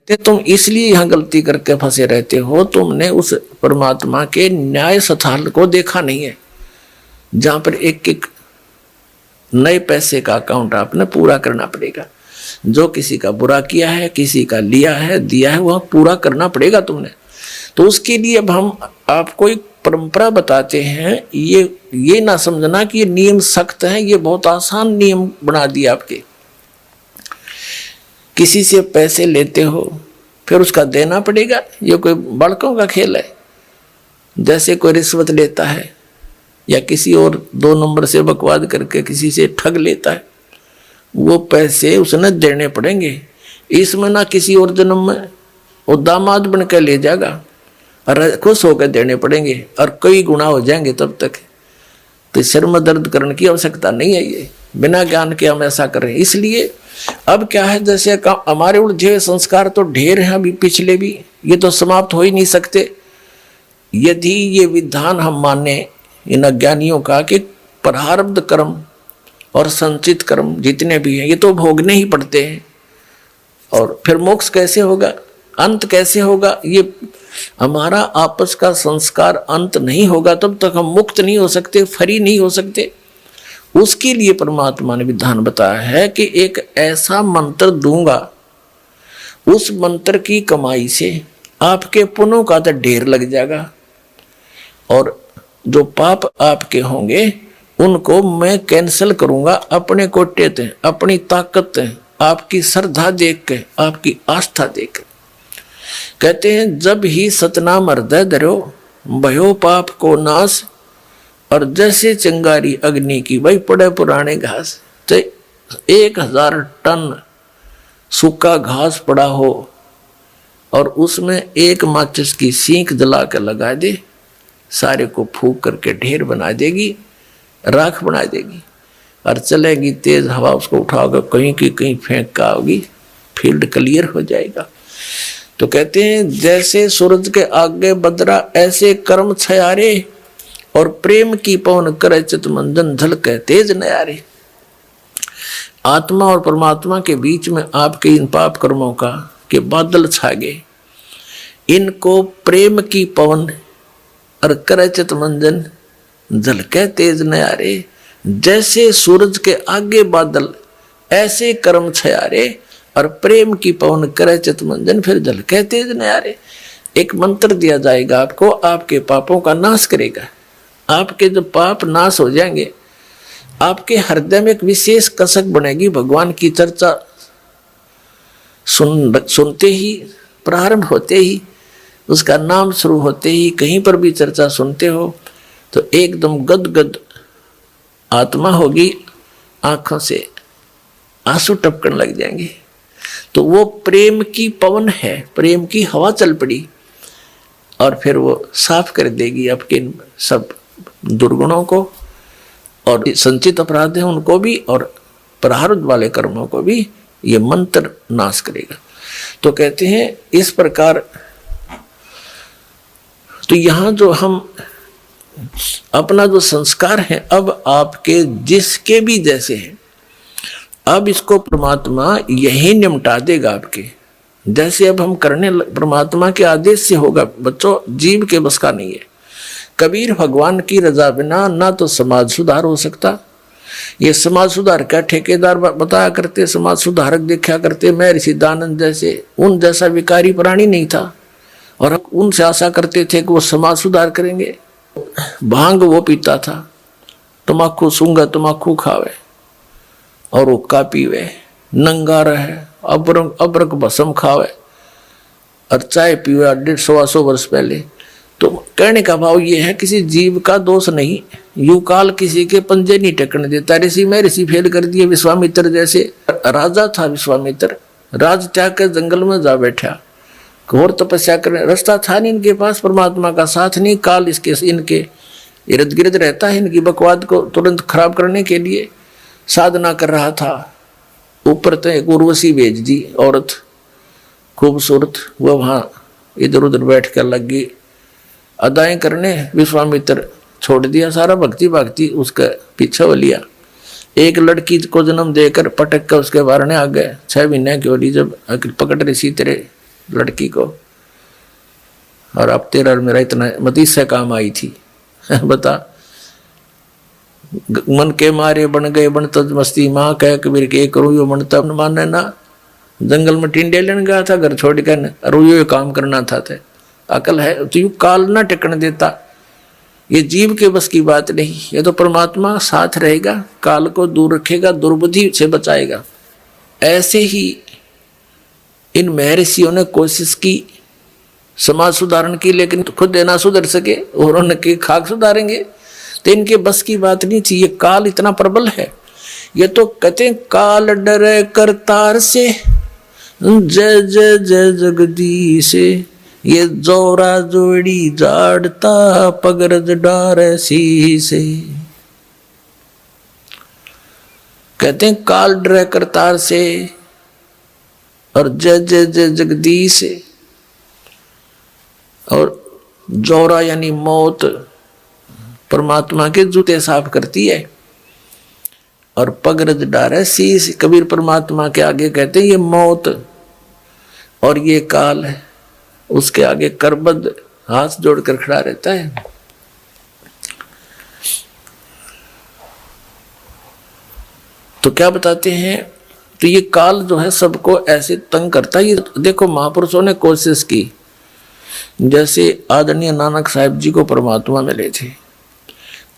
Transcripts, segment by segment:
तुम इसलिए यहाँ गलती करके फंसे रहते हो, तुमने उस परमात्मा के न्याय स्थल को देखा नहीं है, जहां पर एक एक नए पैसे का अकाउंट आपने पूरा करना पड़ेगा। जो किसी का बुरा किया है, किसी का लिया है, दिया है, वह पूरा करना पड़ेगा तुमने। तो उसके लिए अब हम आपको एक परंपरा बताते हैं। ये ना समझना कि ये नियम सख्त हैं, ये बहुत आसान नियम बना दिए आपके। किसी से पैसे लेते हो फिर उसका देना पड़ेगा, ये कोई बड़कों का खेल है। जैसे कोई रिश्वत लेता है या किसी और 2 नंबर से बकवाद करके किसी से ठग लेता है, वो पैसे उसने देने पड़ेंगे। इसमें ना किसी और जन्म में वो दामाद बन के ले जाएगा और खुश होकर देने पड़ेंगे और कई गुना हो जाएंगे तब तक। तो सिर में दर्द करने की आवश्यकता नहीं है, ये बिना ज्ञान के हम ऐसा कर रहे हैं। इसलिए अब क्या है, जैसे हमारे उलझे संस्कार तो ढेर हैं अभी पिछले भी, ये तो समाप्त हो ही नहीं सकते। यदि ये विधान हम माने इन अज्ञानियों का कि प्रारब्ध कर्म और संचित कर्म जितने भी हैं ये तो भोगने ही पड़ते हैं, और फिर मोक्ष कैसे होगा, अंत कैसे होगा, ये हमारा आपस का संस्कार अंत नहीं होगा तब तक हम मुक्त नहीं हो सकते, फ्री नहीं हो सकते। उसके लिए परमात्मा ने विधान बताया है कि एक ऐसा मंत्र दूंगा, उस मंत्र की कमाई से आपके पुण्यों का तो ढेर लग जाएगा, और जो पाप आपके होंगे उनको मैं कैंसिल करूंगा अपने कोटे ते, अपनी ताकत ते, आपकी श्रद्धा देख के, आपकी आस्था देख के। कहते हैं जब ही सतनाम हृदय धरो भयो पाप को नाश, और जैसे चिंगारी अग्नि की वही पड़े पुराने घास। तो 1000 टन सूखा घास पड़ा हो और उसमें एक माचिस की सीख जला कर लगा दे, सारे को फूंक करके ढेर बना देगी, राख बना देगी, और चलेगी तेज हवा उसको उठाओगे कहीं की कहीं फेंक का होगी, फील्ड क्लियर हो जाएगा। तो कहते हैं जैसे सूरज के आगे बदरा ऐसे कर्म छयारे, और प्रेम की पवन करे चित मंजन झलके तेज नयारे। आत्मा और परमात्मा के बीच में आपके इन पाप कर्मों का के बादल छा गए, इनको प्रेम की पवन और करे चित मंजन झलके तेज नयारे। जैसे सूरज के आगे बादल ऐसे कर्म छयारे, और प्रेम की पवन करे चित मंजन फिर झलके तेज नयारे। एक मंत्र दिया जाएगा आपको, आपके पापों का नाश करेगा। आपके जो पाप नाश हो जाएंगे, आपके हृदय में एक विशेष कसक बनेगी। भगवान की चर्चा सुनते ही, प्रारंभ होते ही, उसका नाम शुरू होते ही, कहीं पर भी चर्चा सुनते हो तो एकदम गदगद आत्मा होगी, आंखों से आंसू टपकने लग जाएंगे। तो वो प्रेम की पवन है, प्रेम की हवा चल पड़ी, और फिर वो साफ कर देगी आपके सब दुर्गुणों को, और संचित अपराध है उनको भी, और प्रारब्ध वाले कर्मों को भी ये मंत्र नाश करेगा। तो कहते हैं इस प्रकार। तो यहाँ जो हम अपना जो संस्कार है अब आपके जिसके भी जैसे हैं, अब इसको परमात्मा यही निमटा देगा आपके। जैसे अब हम करने परमात्मा के आदेश से होगा बच्चों, जीव के बस का नहीं है। कबीर भगवान की रजा बिना ना तो समाज सुधार हो सकता। ये समाज सुधार का ठेकेदार बताया करते, समाज सुधारक देखा करते, मैं ऋषि दानंद जैसे, उन जैसा विकारी प्राणी नहीं था, और उनसे आशा करते थे कि वो समाज सुधार करेंगे। भांग वो पीता था, तम्बाकू सूंगा तम्बाकू खावे और हुक्का पीवे, नंगा रहे, अबरक भस्म खावे और चाय पीवे 150-100 वर्ष पहले। तो कहने का भाव ये है किसी जीव का दोष नहीं, यू काल किसी के पंजे नहीं टेकने देता। ऋषि में ऋषि फेल कर दिए। विश्वामित्र जैसे राजा था, विश्वामित्र राज त्याग के जंगल में जा बैठा, घोर तपस्या करने, रास्ता था नहीं इनके पास, परमात्मा का साथ नहीं, काल इसके इनके इर्द गिर्द रहता है, इनकी बकवाद को तुरंत खराब करने के लिए साधना कर रहा था। ऊपर तो एक उर्वशी भेज दी औरत खूबसूरत, वह वहाँ इधर उधर बैठ कर लगी अदाएं करने। विश्वामित्र छोड़ दिया सारा, भक्ति भक्ति उसका पीछे हो लिया। एक लड़की को जन्म देकर पटक कर उसके बारने आ गए। 6 महीने की होली जब पकड़ ऋषि तेरे लड़की को, और अब तेरा और मेरा इतना मती से काम आई थी। बता, मन के मारे बन गए बनता मस्ती, माँ कह कबीर के करूँ यो बनता माने ना। जंगल में टिंडे लेने गया था घर छोड़ कर, और यो काम करना था। अकल है तो यू काल ना टिकन देता। ये जीव के बस की बात नहीं, ये तो परमात्मा साथ रहेगा, काल को दूर रखेगा, दुर्बुद्धि से बचाएगा। ऐसे ही इन महर्षियों ने कोशिश की समाज सुधारण की, लेकिन खुद ना सुधर सके और उनके खाक सुधारेंगे, तो इनके बस की बात नहीं थी। ये काल इतना प्रबल है। ये तो कहते हैं काल डरे करतार से, जय जय जय जगदीश, ये जोरा जोड़ी जाड़ता पगरज डार सी से। कहते हैं काल डरे करतार से और जय जय जय जगदीश, और जोरा यानी मौत परमात्मा के जूते साफ करती है, और पगरज डारे शीश, कबीर परमात्मा के आगे कहते हैं ये मौत और ये काल है, उसके आगे करबद्ध हाथ जोड़कर खड़ा रहता है। तो क्या बताते हैं, तो ये काल जो है सबको ऐसे तंग करता है। ये देखो महापुरुषों ने कोशिश की, जैसे आदरणीय नानक साहिब जी को परमात्मा मिले थे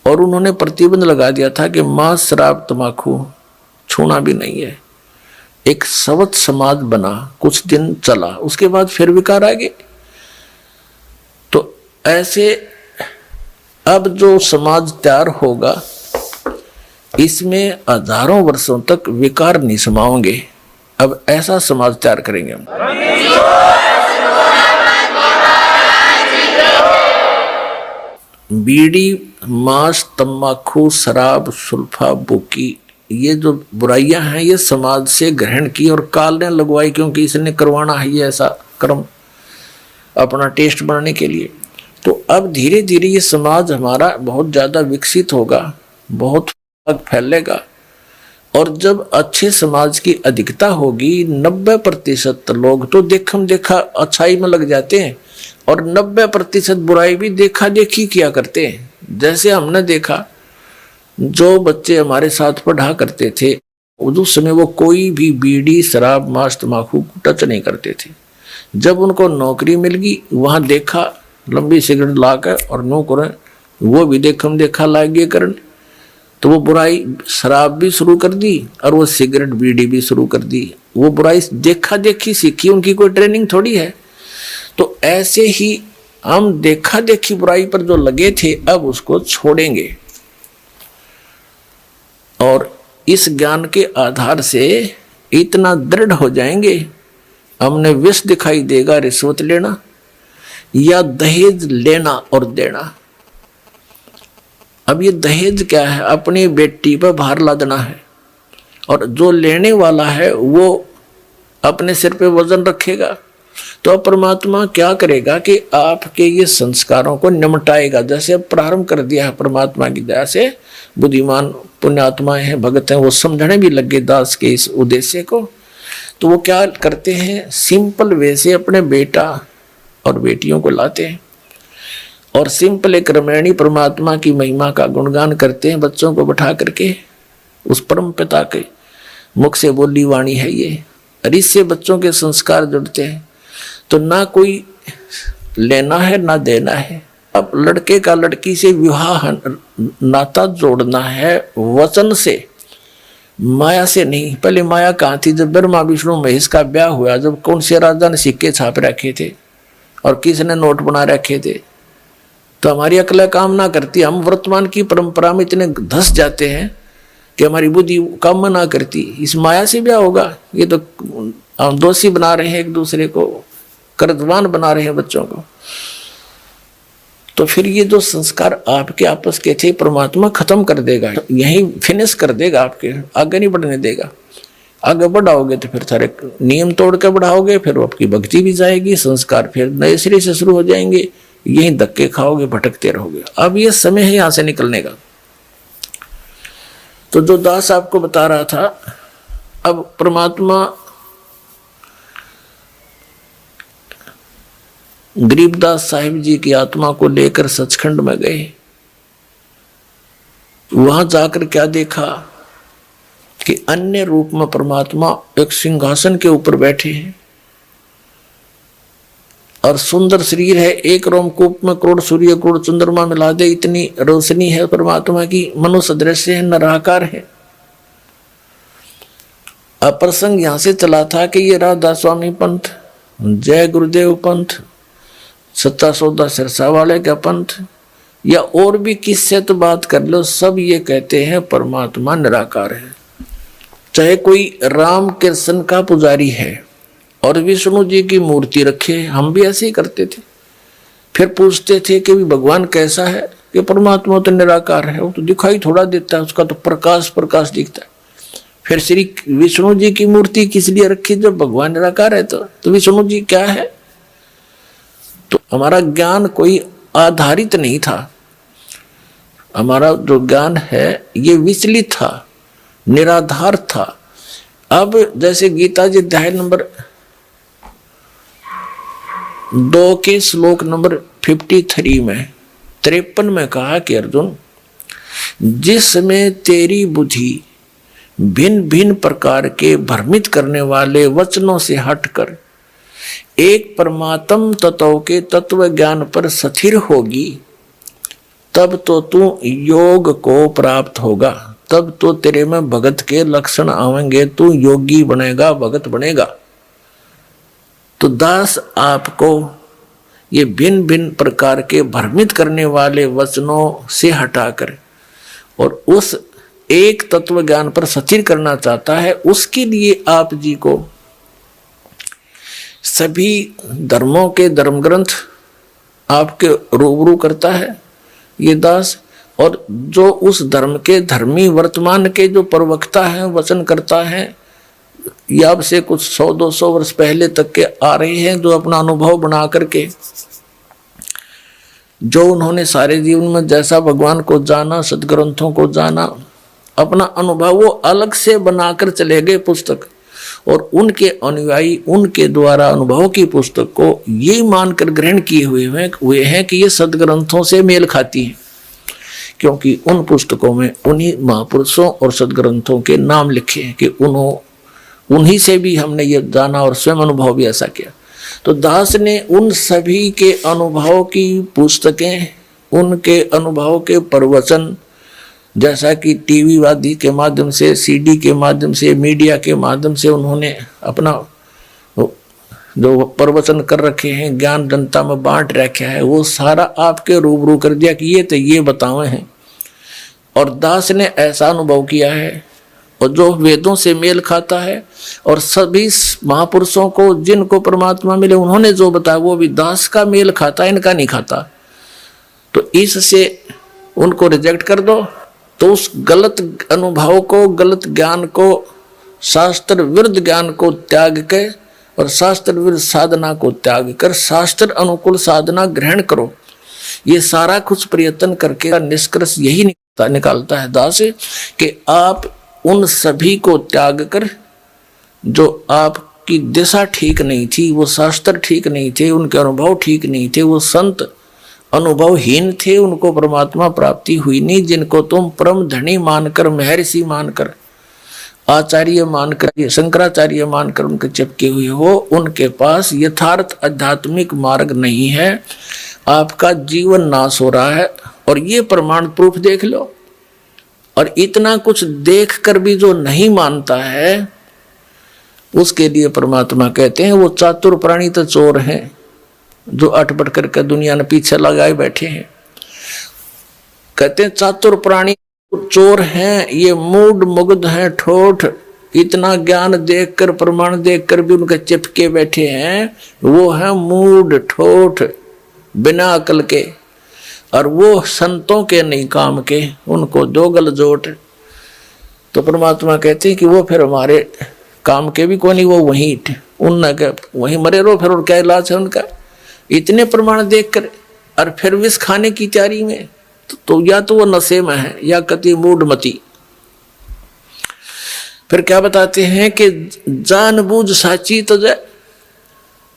और उन्होंने प्रतिबंध लगा दिया था कि मांस शराब तमाकू छूना भी नहीं है। एक सवत समाज बना, कुछ दिन चला, उसके बाद फिर विकार आ गए। तो ऐसे अब जो समाज तैयार होगा इसमें हजारों वर्षों तक विकार नहीं समाओगे। अब ऐसा समाज तैयार करेंगे हम। बीड़ी, मांस, तम्बाकू, शराब, सुल्फा, बुकी, ये जो बुराइयां हैं ये समाज से ग्रहण की और काल ने लगवाई, क्योंकि इसने करवाना है ये ऐसा कर्म अपना टेस्ट बनाने के लिए। तो अब धीरे धीरे ये समाज हमारा बहुत ज़्यादा विकसित होगा, बहुत फैलेगा, और जब अच्छे समाज की अधिकता होगी 90% लोग तो देखम देखा अच्छाई में लग जाते हैं और 90% बुराई भी देखा देखी किया करते हैं। जैसे हमने देखा जो बच्चे हमारे साथ पढ़ा करते थे उस समय वो कोई भी बीड़ी, शराब, मांस, तम्बाकू टच नहीं करते थे। जब उनको नौकरी मिल गई वहाँ देखा लंबी सिगरेट ला कर और नो करें, वो भी देखम देखा लागे करन, तो वो बुराई शराब भी शुरू कर दी और वो सिगरेट बीड़ी भी शुरू कर दी। वो बुराई देखा देखी सीखी, उनकी कोई ट्रेनिंग थोड़ी है। तो ऐसे ही हम देखा देखी बुराई पर जो लगे थे अब उसको छोड़ेंगे, और इस ज्ञान के आधार से इतना दृढ़ हो जाएंगे, हमने विष दिखाई देगा रिश्वत लेना या दहेज लेना और देना। अब ये दहेज क्या है, अपनी बेटी पर भार लादना है, और जो लेने वाला है वो अपने सिर पे वजन रखेगा। तो परमात्मा क्या करेगा कि आपके ये संस्कारों को निमटाएगा। जैसे अब प्रारंभ कर दिया है परमात्मा की दया से, बुद्धिमान पुण्यात्माएं हैं, भगत हैं, वो समझने भी लगे दास के इस उद्देश्य को। तो वो क्या करते हैं, सिंपल वे से अपने बेटा और बेटियों को लाते हैं और सिंपल एक रामायणी परमात्मा की महिमा का गुणगान करते हैं, बच्चों को बैठा करके। उस परम पिता के मुख से बोली वाणी है ये, और इससे बच्चों के संस्कार जुड़ते हैं। तो ना कोई लेना है ना देना है। अब लड़के का लड़की से विवाह नाता जोड़ना है वचन से, माया से नहीं। पहले माया कहाँ थी, जब ब्रह्मा विष्णु महेश का ब्याह हुआ, जब कौन से राजा ने सिक्के छाप रखे थे और किसने नोट बना रखे थे, तो हमारी अकल काम ना करती। हम वर्तमान की परंपरा में इतने धस जाते हैं कि हमारी बुद्धि काम ना करती। इस माया से ब्याह होगा, ये तो हम दोषी बना रहे हैं, एक दूसरे को कर्जवान बना रहे हैं बच्चों को। तो फिर ये जो संस्कार आपके आपस के थे परमात्मा खत्म कर देगा, यही फिनिश कर देगा, आपके आगे नहीं बढ़ने देगा। आगे बढ़ाओगे तो फिर सारे नियम तोड़ के बढ़ाओगे, फिर आपकी भक्ति भी जाएगी, संस्कार फिर नए सिरे से शुरू हो जाएंगे, यही धक्के खाओगे, भटकते रहोगे। अब ये समय है यहाँ से निकलने का। तो जो दास आपको बता रहा था, अब परमात्मा गरीबदास साहिब जी की आत्मा को लेकर सचखंड में गए। वहां जाकर क्या देखा कि अन्य रूप में परमात्मा एक सिंहासन के ऊपर बैठे हैं और सुंदर शरीर है। एक रोमकूप में करोड़ सूर्य करोड़ चंद्रमा मिला दे इतनी रोशनी है परमात्मा की, मनुष्य दृश्य है, निराकार है। अब प्रसंग यहां से चला था कि ये राधा स्वामी पंथ, जय गुरुदेव पंथ, सच्चा सौदा सिरसा वाले का पंथ, या और भी किससे तो बात कर लो, सब ये कहते हैं परमात्मा निराकार है। चाहे कोई राम कृष्ण का पुजारी है और विष्णु जी की मूर्ति रखे, हम भी ऐसे ही करते थे। फिर पूछते थे कि भगवान कैसा है, कि परमात्मा तो निराकार है, वो तो दिखाई थोड़ा देता है, उसका तो प्रकाश प्रकाश दिखता है। फिर श्री विष्णु जी की मूर्ति किस लिए रखी जब भगवान निराकार है? तो विष्णु जी क्या है? तो हमारा ज्ञान कोई आधारित नहीं था। हमारा जो ज्ञान है ये विचलित था, निराधार था। अब जैसे गीता जी अध्याय नंबर 2 के श्लोक नंबर 53 में 53 में कहा कि अर्जुन, जिसमें तेरी बुद्धि भिन्न भिन्न प्रकार के भ्रमित करने वाले वचनों से हटकर एक परमात्म तत्व के तत्व ज्ञान पर स्थिर होगी, तब तो तू योग को प्राप्त होगा, तब तो तेरे में भगत के लक्षण आवेंगे, तू योगी बनेगा, भगत बनेगा। तो दास आपको ये भिन्न भिन्न प्रकार के भ्रमित करने वाले वचनों से हटाकर और उस एक तत्व ज्ञान पर स्थिर करना चाहता है। उसके लिए आप जी को सभी धर्मों के धर्म ग्रंथ आपके रूबरू करता है ये दास, और जो उस धर्म के धर्मी वर्तमान के जो प्रवक्ता है, वचन करता है, या अब से कुछ 100-200 वर्ष पहले तक के आ रहे हैं, जो अपना अनुभव बना करके, जो उन्होंने सारे जीवन में जैसा भगवान को जाना, सदग्रंथों को जाना, अपना अनुभव वो अलग से बनाकर चले गए पुस्तक, और उनके अनुयायी उनके द्वारा अनुभव की पुस्तक को ये मानकर ग्रहण किए हुए हैं कि ये सदग्रंथों से मेल खाती है, क्योंकि उन पुस्तकों में उन्हीं महापुरुषों और सदग्रंथों के नाम लिखे हैं कि उन्हीं से भी हमने ये जाना और स्वयं अनुभव भी ऐसा किया। तो दास ने उन सभी के अनुभव की पुस्तकें, उनके अनुभव के प्रवचन, जैसा कि टीवी वादी के माध्यम से, सीडी के माध्यम से, मीडिया के माध्यम से उन्होंने अपना जो प्रवचन कर रखे हैं, ज्ञान जनता में बांट रखा है, वो सारा आपके रूबरू कर दिया कि ये तो ये बतावे हैं। और दास ने ऐसा अनुभव किया है और जो वेदों से मेल खाता है, और सभी महापुरुषों को जिनको परमात्मा मिले उन्होंने जो बताया वो भी दास का मेल खाता, इनका नहीं खाता। तो इससे उनको रिजेक्ट कर दो, तो उस गलत अनुभव को, गलत ज्ञान को, शास्त्र विरुद्ध ज्ञान को त्याग के और शास्त्र विरुद्ध साधना को त्याग कर शास्त्र अनुकूल साधना ग्रहण करो। ये सारा कुछ प्रयत्न करके निष्कर्ष यही निकालता है दास कि आप उन सभी को त्याग कर, जो आपकी दिशा ठीक नहीं थी, वो शास्त्र ठीक नहीं थे, उनके अनुभव ठीक नहीं थे, वो संत अनुभवहीन थे, उनको परमात्मा प्राप्ति हुई नहीं, जिनको तुम परम धनी मानकर, महर्षि मानकर, आचार्य मानकर, शंकराचार्य मानकर उनके चिपके हुए हो, उनके पास यथार्थ आध्यात्मिक मार्ग नहीं है। आपका जीवन नाश हो रहा है, और ये प्रमाण प्रूफ देख लो। और इतना कुछ देख कर भी जो नहीं मानता है, उसके लिए परमात्मा कहते हैं वो चातुर प्राणी तो चोर हैं, जो अटपट करके दुनिया ने पीछे लगाए बैठे हैं। कहते हैं चातुर प्राणी चोर हैं, ये मूड मुग्ध हैं, ठोठ, इतना ज्ञान देखकर, प्रमाण देखकर भी उनके चिपके बैठे हैं, वो हैं मूड ठोठ, बिना अकल के, और वो संतों के नहीं काम के, उनको दो गल जोट। तो परमात्मा कहते हैं कि वो फिर हमारे काम के भी कोई नहीं, वो वहीं वहीं मरे रहो, फिर और क्या इलाज है उनका। इतने प्रमाण देखकर और फिर विष खाने की तैयारी में, तो या तो वो नशे में है या कति मूढ़मती। फिर क्या बताते हैं कि जानबूझ साची तो जय,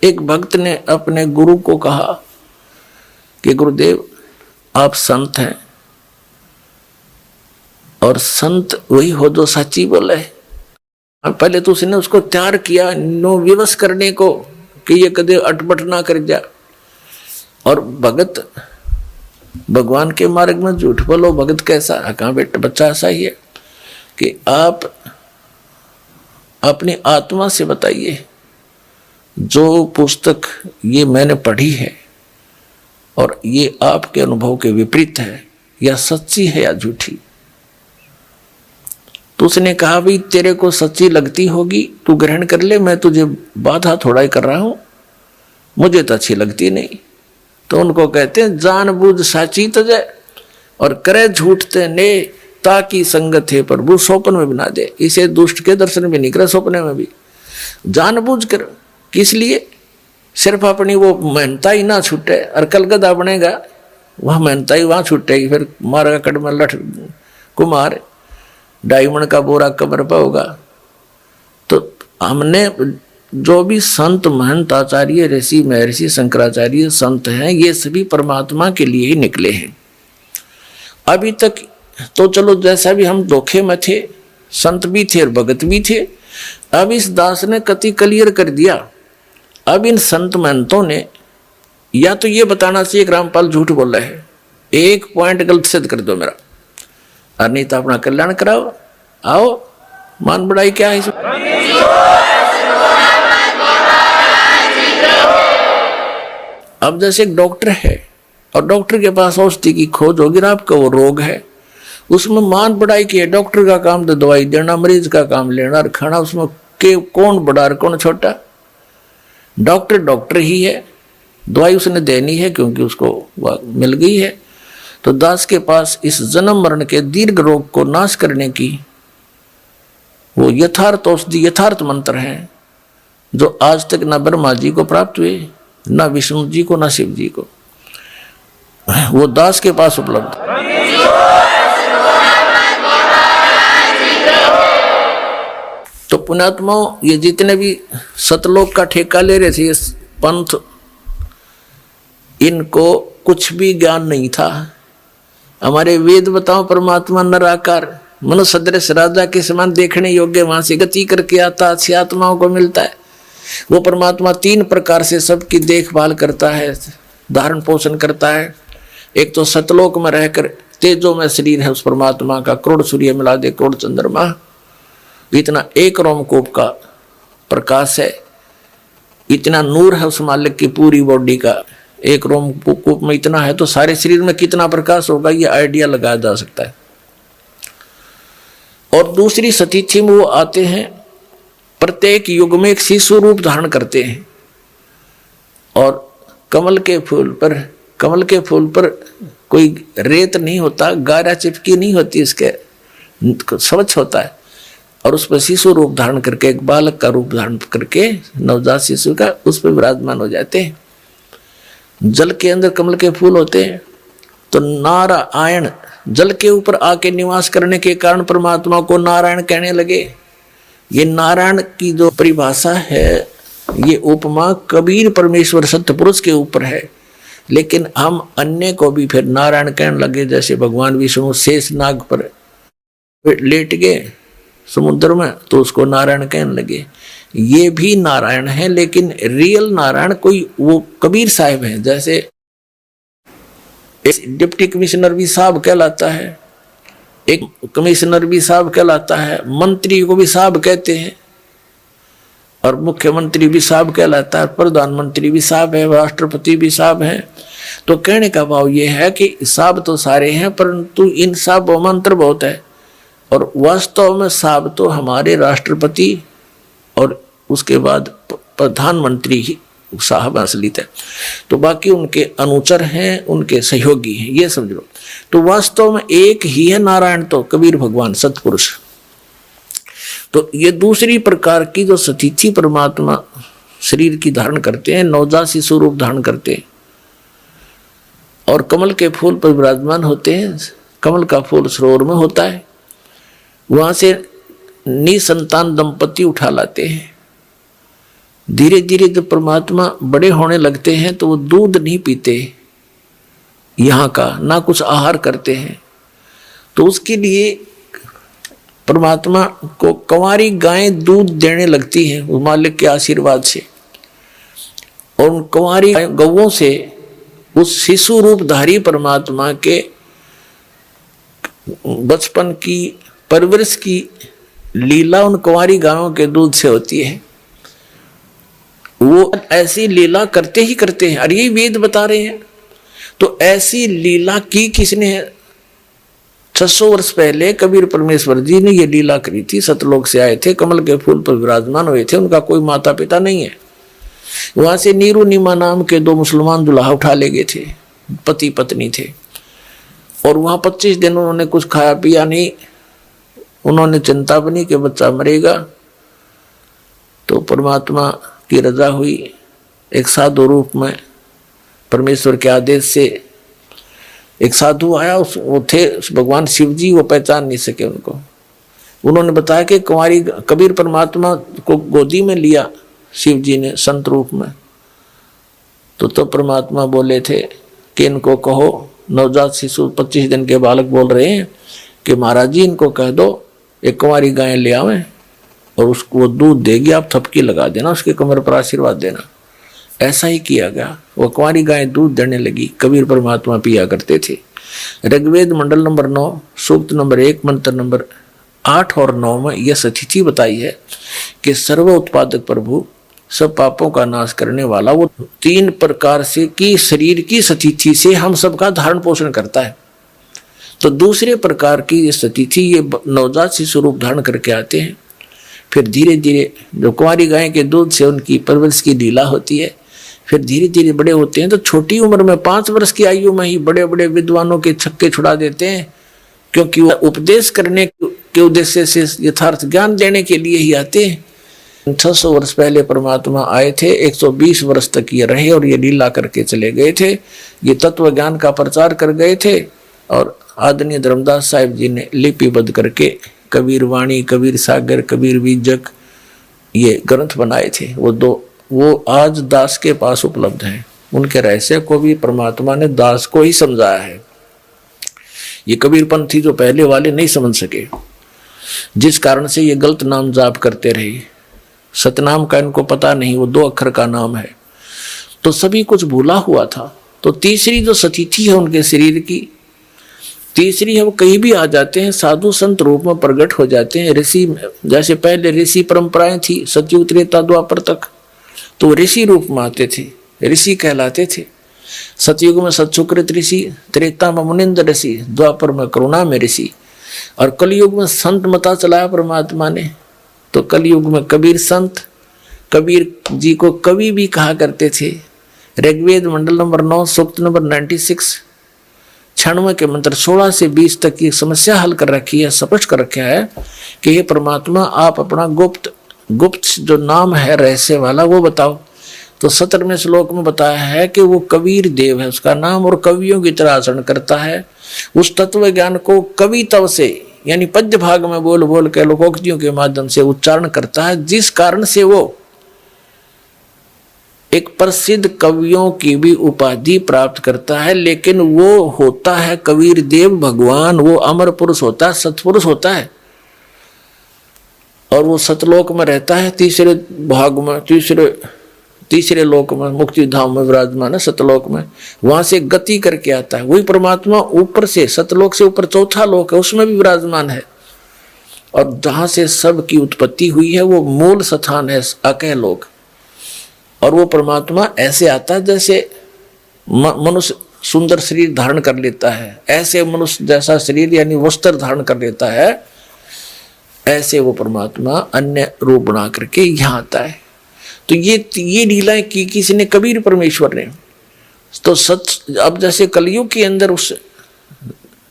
एक भक्त ने अपने गुरु को कहा कि गुरुदेव आप संत हैं और संत वही हो जो सच्ची बोले। पहले तो उसने उसको तैयार किया नो विवश करने को कि ये कदे अटपट ना कर जा। और भगत भगवान के मार्ग में झूठ बोलो, भगत कैसा? कहाँ बेटा बच्चा ऐसा ही है कि आप अपनी आत्मा से बताइए जो पुस्तक ये मैंने पढ़ी है और ये आपके अनुभव के विपरीत है, या सच्ची है या झूठी। तो उसने कहा भाई तेरे को सच्ची लगती होगी तू ग्रहण कर ले, मैं तुझे बाधा थोड़ा ही कर रहा हूं, मुझे तो अच्छी लगती नहीं। तो उनको कहते हैं जानबूझ साची तजे और करे झूठ ते ने ताकि संगत है प्रभु सोपन में बना दे। इसे दुष्ट के दर्शन भी नहीं करे, सपने में भी जानबूझ कर। किस लिए? सिर्फ अपनी वो मेहनता ही ना छूटे, और कल गदा बनेगा वह मेहनता ही वहां छूटेगी, फिर मारेगा कड़म लठ कुमार डायमंड का बोरा कमर पर होगा। तो हमने जो भी संत महंत आचार्य ऋषि महर्षि शंकराचार्य संत हैं, ये सभी परमात्मा के लिए ही निकले हैं। अभी तक तो चलो जैसा भी हम धोखे में थे, संत भी थे और भगत भी थे। अब इस दास ने कति क्लियर कर दिया। अब इन संत महंतों ने या तो ये बताना चाहिए कि रामपाल झूठ बोल रहे हैं, एक पॉइंट गलत सिद्ध कर दो मेरा, और नहीं तो अपना कल्याण कराओ। आओ मान बढ़ाई क्या है इसमें? अब जैसे एक डॉक्टर है और डॉक्टर के पास औषधि की खोज होगी ना, आपका वो रोग है, उसमें मान बढ़ाई की है। डॉक्टर का काम तो दवाई देना, मरीज का काम लेना और खाना, उसमें के कौन बड़ा और कौन छोटा? डॉक्टर डॉक्टर ही है, दवाई उसने देनी है क्योंकि उसको वह मिल गई है। तो दास के पास इस जन्म मरण के दीर्घ रोग को नाश करने की वो यथार्थ औषधि यथार्थ मंत्र हैं, जो आज तक न ब्रह्मा जी को प्राप्त हुए, न विष्णु जी को, न शिव जी को। वो दास के पास उपलब्ध। तो पुण्यात्माओं, ये जितने भी सतलोक का ठेका ले रहे थे इस पंथ, इनको कुछ भी ज्ञान नहीं था। हमारे वेद बताओ परमात्मा नराकार मनुष्य सदृश राजा के समान देखने योग्य, वहां से गति करके आता, अच्छी आत्माओं को मिलता है। वो परमात्मा 3 प्रकार से सबकी देखभाल करता है, धारण पोषण करता है। एक तो सतलोक में रहकर तेजो में शरीर है उस परमात्मा का, करोड़ सूर्य मिला दे करोड़ चंद्रमा, इतना एक रोमकूप का प्रकाश है, इतना नूर है उस मालिक की पूरी बॉडी का। एक रोमकूप में इतना है तो सारे शरीर में कितना प्रकाश होगा, ये आइडिया लगाया जा सकता है। और दूसरी सतीथि में वो आते हैं, प्रत्येक युग में एक शिशु रूप धारण करते हैं, और कमल के फूल पर कोई रेत नहीं होता, गारा चिपकी नहीं होती, इसके स्वच्छ होता है, और उस पर शिशु रूप धारण करके, एक बालक का रूप धारण करके, नवजात शिशु का, उस पर विराजमान हो जाते हैं। जल के अंदर कमल के फूल होते हैं, तो नारायण जल के ऊपर आके निवास करने के कारण परमात्मा को नारायण कहने लगे। ये नारायण की जो परिभाषा है, ये उपमा कबीर परमेश्वर सत्य पुरुष के ऊपर है, लेकिन हम अन्य को भी फिर नारायण कहने लगे। जैसे भगवान विष्णु शेष नाग पर लेट गए समुद्र में, तो उसको नारायण कहने लगे। ये भी नारायण है, लेकिन रियल नारायण कोई वो कबीर साहब है। जैसे एक डिप्टी कमिश्नर भी साहब कहलाता है, एक कमिश्नर भी साहब कहलाता है, मंत्री को भी साहब कहते हैं, और मुख्यमंत्री भी साहब कहलाता है, प्रधानमंत्री भी साहब है, राष्ट्रपति भी साहब है। तो कहने का भाव ये है कि साहब तो सारे हैं, परंतु इन साहबों में अंतर बहुत है। और वास्तव में साहब तो हमारे राष्ट्रपति और उसके बाद प्रधानमंत्री ही साहब असलियत है, तो बाकी उनके अनुचर हैं, उनके सहयोगी हैं, ये समझ लो। तो वास्तव में एक ही है नारायण, तो कबीर भगवान सतपुरुष। तो ये दूसरी प्रकार की जो सतीथि परमात्मा शरीर की धारण करते हैं, नवजात शिशु रूप धारण करते हैं, और कमल के फूल पर विराजमान होते हैं। कमल का फूल सरोवर में होता है, वहां से निसंतान दंपति उठा लाते हैं, धीरे धीरे जब परमात्मा बड़े होने लगते हैं तो वो दूध नहीं पीते यहाँ का, ना कुछ आहार करते हैं। तो उसके लिए परमात्मा को कंवारी गायें दूध देने लगती हैं उस मालिक के आशीर्वाद से। और उन कंवारी गौओं से उस शिशु रूपधारी परमात्मा के बचपन की परवरिश की लीला उन कंवारी गायों के दूध से होती है। वो ऐसी लीला करते ही करते हैं, और ये वेद बता रहे हैं। तो ऐसी लीला की किसने है? 600 वर्ष पहले कबीर परमेश्वर जी ने ये लीला करी थी। सतलोक से आए थे, कमल के फूल पर विराजमान हुए थे, उनका कोई माता पिता नहीं है। वहां से नीरू नीमा नाम के 2 मुसलमान दुल्हा उठा ले गए थे, पति पत्नी थे। और वहां 25 दिन उन्होंने कुछ खाया पिया नहीं। उन्होंने चिंता बनी कि बच्चा मरेगा। तो परमात्मा की रजा हुई, एक साधु रूप में परमेश्वर के आदेश से एक साधु आया। वो थे भगवान शिव जी, वो पहचान नहीं सके उनको। उन्होंने बताया कि कुंवारी कबीर परमात्मा को गोदी में लिया शिव जी ने संत रूप में। तो परमात्मा बोले थे कि इनको कहो, नवजात शिशु 25 दिन के बालक बोल रहे हैं कि महाराज जी इनको कह दो एक कुंवारी गाय ले आवे और उसको वो दूध देगी, आप थपकी लगा देना, उसके कमर पर आशीर्वाद देना। ऐसा ही किया गया। वो कुंवारी गाय दूध देने लगी। कबीर परमात्मा पिया करते थे। ऋग्वेद मंडल नंबर 9 सूक्त नंबर 1 मंत्र नंबर 8 और 9 में यह सतिथि बताई है कि सर्व उत्पादक प्रभु, सब पापों का नाश करने वाला, वो 3 प्रकार से की शरीर की सतिथि से हम सबका धारण पोषण करता है। तो दूसरे प्रकार की ये सतिथि, ये नवजात शिशु रूप धारण करके आते हैं। फिर धीरे धीरे जो कुंवारी गाय के दूध से उनकी परवरिश की लीला होती है। फिर धीरे धीरे बड़े होते हैं तो छोटी उम्र में 5 वर्ष की आयु में ही बड़े बड़े विद्वानों के छक्के छुड़ा देते हैं, क्योंकि वो उपदेश करने के उद्देश्य से यथार्थ ज्ञान देने के लिए ही आते हैं। 600 वर्ष पहले परमात्मा आए थे, 120 वर्ष तक ये रहे और ये लीला करके चले गए थे। ये तत्व ज्ञान का प्रचार कर गए थे। और आदरणीय धर्मदास साहिब जी ने लिपिबद्ध करके कबीर वाणी, कबीर सागर, कबीर बीजक ये ग्रंथ बनाए थे। वो आज दास के पास उपलब्ध हैं। उनके रहस्य को भी परमात्मा ने दास को ही समझाया है। ये कबीर पंथी जो पहले वाले नहीं समझ सके, जिस कारण से ये गलत नाम जाप करते रहे। सतनाम का इनको पता नहीं, वो 2 अक्षर का नाम है। तो सभी कुछ भूला हुआ था। तो तीसरी जो सतिथि है उनके शरीर की, तीसरी है वो कहीं भी आ जाते हैं, साधु संत रूप में प्रकट हो जाते हैं। ऋषि, जैसे पहले ऋषि परंपराएं थी सतयुग त्रेता द्वापर तक, तो ऋषि रूप में आते थे, ऋषि कहलाते थे। सतयुग में सतसुकृत ऋषि, त्रेता में मुनिंद्र ऋषि, द्वापर में करुणा में ऋषि, और कलयुग में संत मता चलाया परमात्मा ने। तो कलयुग में कबीर संत, कबीर जी को कवि भी कहा करते थे। ऋग्वेद मंडल नंबर 9 सूक्त नंबर 96 96 के मंत्र 16 से 20 तक की समस्या हल कर रखी है, स्पष्ट कर रखा है कि हे परमात्मा, आप अपना गुप्त जो नाम है रहस्य वाला वो बताओ। तो 17वें श्लोक में बताया है कि वो कबीर देव है उसका नाम, और कवियों की तरह आचरण करता है। उस तत्व ज्ञान को कवित्व से, यानी पद्य भाग में बोल बोल के लोकोक्तियों के माध्यम से उच्चारण करता है, जिस कारण से वो एक प्रसिद्ध कवियों की भी उपाधि प्राप्त करता है। लेकिन वो होता है कबीर देव भगवान, वो अमर पुरुष होता है, सतपुरुष होता है। और वो सतलोक में रहता है, तीसरे भाग में, तीसरे लोक में, मुक्ति धाम में विराजमान है, सतलोक में। वहां से गति करके आता है। वही परमात्मा ऊपर से, सतलोक से ऊपर 4था लोक है, उसमें भी विराजमान है। और जहां से सब की उत्पत्ति हुई है वो मूल स्थान है अकह लोक। और वो परमात्मा ऐसे आता है जैसे मनुष्य सुंदर शरीर धारण कर लेता है, ऐसे मनुष्य जैसा शरीर यानी वस्त्र धारण कर लेता है, ऐसे वो परमात्मा अन्य रूप बना करके यहाँ आता है। तो ये लीलाएं की किसी ने, कबीर परमेश्वर ने। तो सच, अब जैसे कलयुग के अंदर उस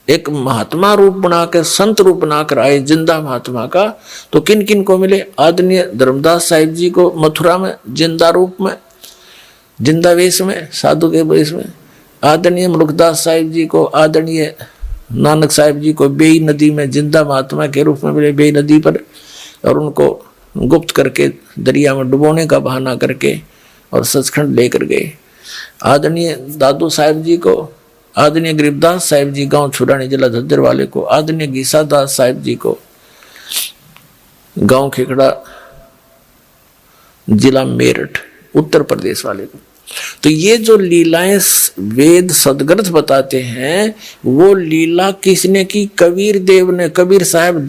एक महात्मा रूप बनाकर, संत रूप बनाकर आए, जिंदा महात्मा का, तो किन किन को मिले? आदरणीय धर्मदास साहिब जी को मथुरा में जिंदा रूप में, जिंदा वेश में, साधु के वेश में। आदरणीय मुल्कदास साहिब जी को, आदरणीय नानक साहिब जी को बेई नदी में जिंदा महात्मा के रूप में मिले, बेई नदी पर। और उनको गुप्त करके दरिया में डुबोने का बहाना करके और सचखंड लेकर गए। आदरणीय दादू साहिब जी को, आदरणीय गरीबदास साहिब जी गांव छुरानी जिला झज्जर वाले को, आदरणीय गीसा दास साहिब जी को गांव खेकड़ा जिला मेरठ उत्तर प्रदेश वाले को। तो ये जो लीलाएं वेद सदग्रंथ बताते हैं वो लीला किसने की? कबीर देव ने। कबीर साहब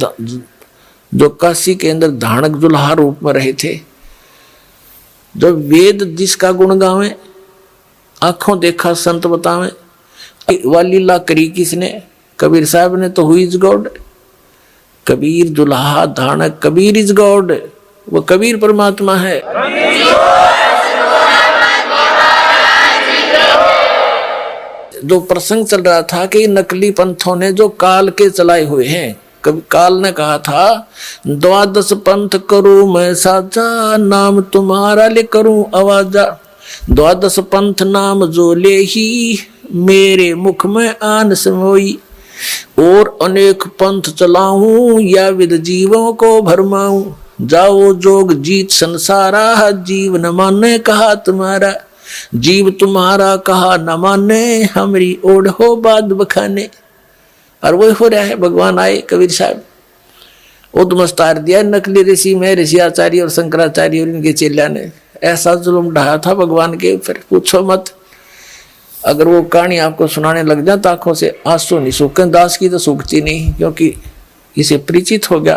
जो काशी के अंदर धानक जुल्हा रूप में रहे थे, जो वेद जिसका गुण गावे, आंखों देखा संत बतावे, वह लीला करी किसने? कबीर साहब ने। तो हुई इज गॉड, कबीर जुल्हा धानक, कबीर इज गॉड, वो कबीर परमात्मा है। जो प्रसंग चल रहा था कि नकली पंथों ने जो काल के चलाए हुए हैं, कभी काल ने कहा था 12 पंथ करूं मैं साजा, नाम तुम्हारा ले करूं आवाजा। 12 पंथ नाम जो ले ही, मेरे मुख में आन समोई। और अनेक पंथ चलाऊं, या विद जीवों को भरमाऊं। जाओ जोग जीत संसारा, जीव न माने कहा तुम्हारा। जीव तुम्हारा कहा न माने, हमारी ओढ़ हो बाद बखाने। और वही हो रहा है। भगवान आए, कबीर साहब उद्मस्तार दिया नकली ऋषि में, ऋषि आचार्य और शंकराचार्य और इनके चेलिया ने ऐसा जुल्म ढाया था भगवान के ऊपर, पूछो मत। अगर वो कहानी आपको सुनाने लग जाए तो आंखों से आंसू नहीं सूखे। दास की तो सूखती नहीं, क्योंकि इसे परिचित हो गया,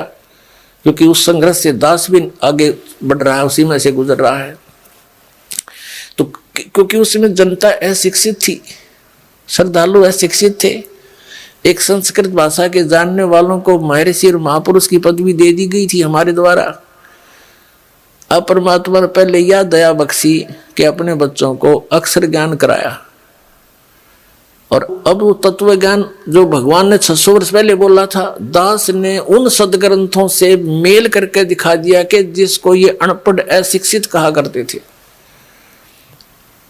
क्योंकि उस संघर्ष से दास भी आगे बढ़ रहा है, उसी में से गुजर रहा है। तो क्योंकि उसमें जनता अशिक्षित थी, श्रद्धालु अशिक्षित थे। एक संस्कृत भाषा के जानने वालों को महर्षि और महापुरुष की पदवी दे दी गई थी हमारे द्वारा। अब परमात्मा ने पहले यह दया बख्शी कि अपने बच्चों को अक्षर ज्ञान कराया, और अब वो तत्व ज्ञान जो भगवान ने 600 वर्ष पहले बोला था, दास ने उन सदग्रंथों से मेल करके दिखा दिया कि जिसको ये अनपढ़ अशिक्षित कहा करते थे।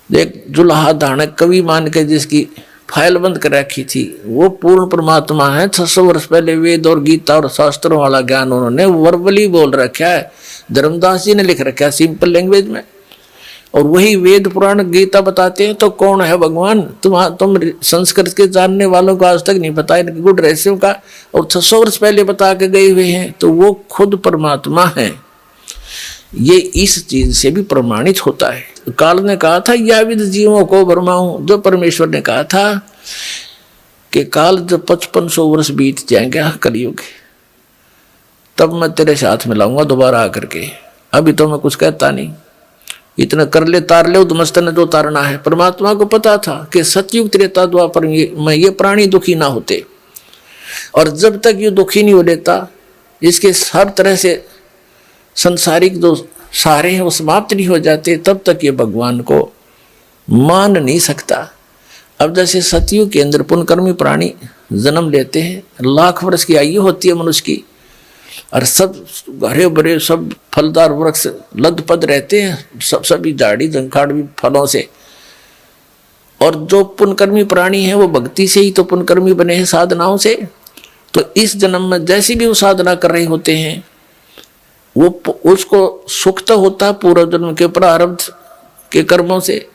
एक जुल्हा धानक कवि मान के जिसकी फाइल बंद कर रखी थी, वो पूर्ण परमात्मा है। 600 वर्ष पहले वेद और गीता और शास्त्रों वाला ज्ञान उन्होंने वर्बली बोल रखा है। धर्मदास जी ने लिख रखा है सिंपल लैंग्वेज में, और वही वेद पुराण गीता बताते हैं। तो कौन है भगवान? तुम संस्कृत के जानने वालों को आज तक नहीं पता है गुड़ रहस्यों का, और 600 वर्ष पहले बता के गए हुए हैं। तो वो खुद परमात्मा है। ये इस चीज से भी प्रमाणित होता है। काल ने कहा था या विद जीवों को भरमाऊं, जो परमेश्वर ने कहा था कि काल जब 5500 वर्ष बीत जाएंगे कलयुग, तब मैं तेरे साथ मिलाऊंगा दोबारा आकर के। अभी तो मैं कुछ कहता नहीं, इतना कर ले तार ले, उद्मस्त ने जो तारना है। परमात्मा को पता था कि सतयुग त्रेता द्वापर में ये प्राणी दुखी ना होते, और जब तक ये दुखी नहीं हो लेता, इसके हर तरह से संसारिक जो सारे हैं वो समाप्त नहीं हो जाते, तब तक ये भगवान को मान नहीं सकता। अब जैसे सतयुग के अंदर पुण्यकर्मी प्राणी जन्म लेते हैं, लाख वर्ष की आयु होती है मनुष्य की, और सब हरे भरे सब फलदार वृक्ष लदपद रहते हैं, सभी झाड़ी झंखाड़ भी फलों से। और जो पुण्यकर्मी प्राणी है वो भक्ति से ही तो पुण्यकर्मी बने हैं, साधनाओं से। तो इस जन्म में जैसी भी वो साधना कर रहे होते हैं, वो उसको सुख तो होता पूर्व जन्म के प्रारब्ध के कर्मों से,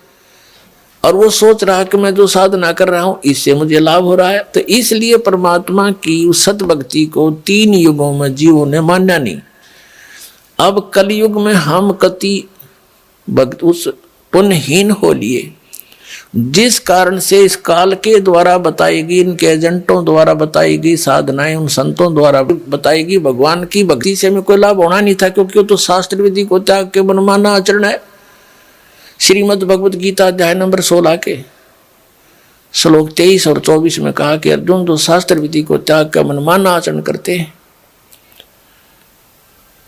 और वो सोच रहा कि मैं जो साधना कर रहा हूं इससे मुझे लाभ हो रहा है। तो इसलिए परमात्मा की उस सत भक्ति को 3 युगों में जीवों ने माना नहीं। अब कलयुग में हम कति भक्त उस पुण्यहीन हो लिए, जिस कारण से इस काल के द्वारा बताएगी, इनके एजेंटों द्वारा बताएगी साधनाएं, उन संतों द्वारा बताएगी, भगवान की भक्ति से हमें कोई लाभ होना नहीं था, क्योंकि वो तो शास्त्र विधि को त्याग के मनमाना आचरण है। श्रीमद् भगवत गीता अध्याय नंबर 16 के श्लोक 23 और 24 में कहा कि अर्जुन जो शास्त्र विधि को त्याग कर मनमाना आचरण करते हैं,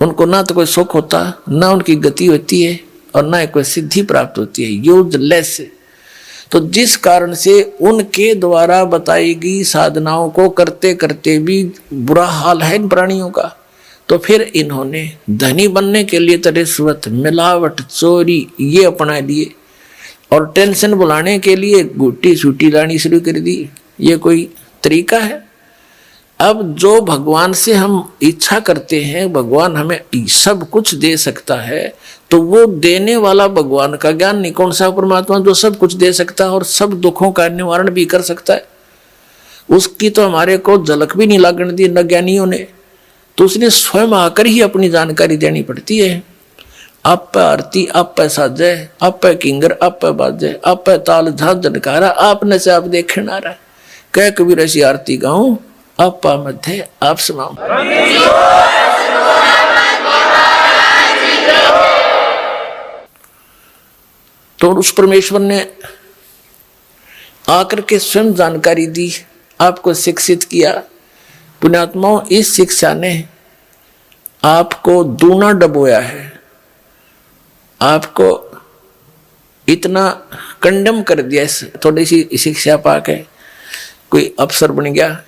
उनको ना तो कोई सुख होता, ना उनकी गति होती है, और ना कोई सिद्धि प्राप्त होती है, यूजलेस। तो जिस कारण से उनके द्वारा बताई गई साधनाओं को करते करते भी बुरा हाल है इन प्राणियों का, तो फिर इन्होंने धनी बनने के लिए तो रिश्वत, मिलावट, चोरी ये अपना लिए, और टेंशन बुलाने के लिए गुट्टी सूटी लानी शुरू कर दी। ये कोई तरीका है? अब जो भगवान से हम इच्छा करते हैं भगवान हमें सब कुछ दे सकता है, तो वो देने वाला भगवान का ज्ञान नहीं कौन सा परमात्मा जो सब कुछ दे सकता है और सब दुखों का निवारण भी कर सकता है, उसकी तो हमारे को झलक भी नहीं लागण दी न ज्ञानियों ने। तो उसने स्वयं आकर ही अपनी जानकारी देनी पड़ती है। आप पे आरती, आप पे साजय, आप पे किंगर, आप पे बाजय, आप पे ताल झांझ झनकारा, आपने से आप देखे ना रहा। कह कबीर ऐसी आरती गाऊं, आप पा मध्य आप समाऊं। तो उस परमेश्वर ने आकर के स्वयं जानकारी दी, आपको शिक्षित किया। पुण्यात्माओं, इस शिक्षा ने आपको दूना डबोया है, आपको इतना कंडम कर दिया। थोड़ी सी शिक्षा पाके कोई अफसर बन गया,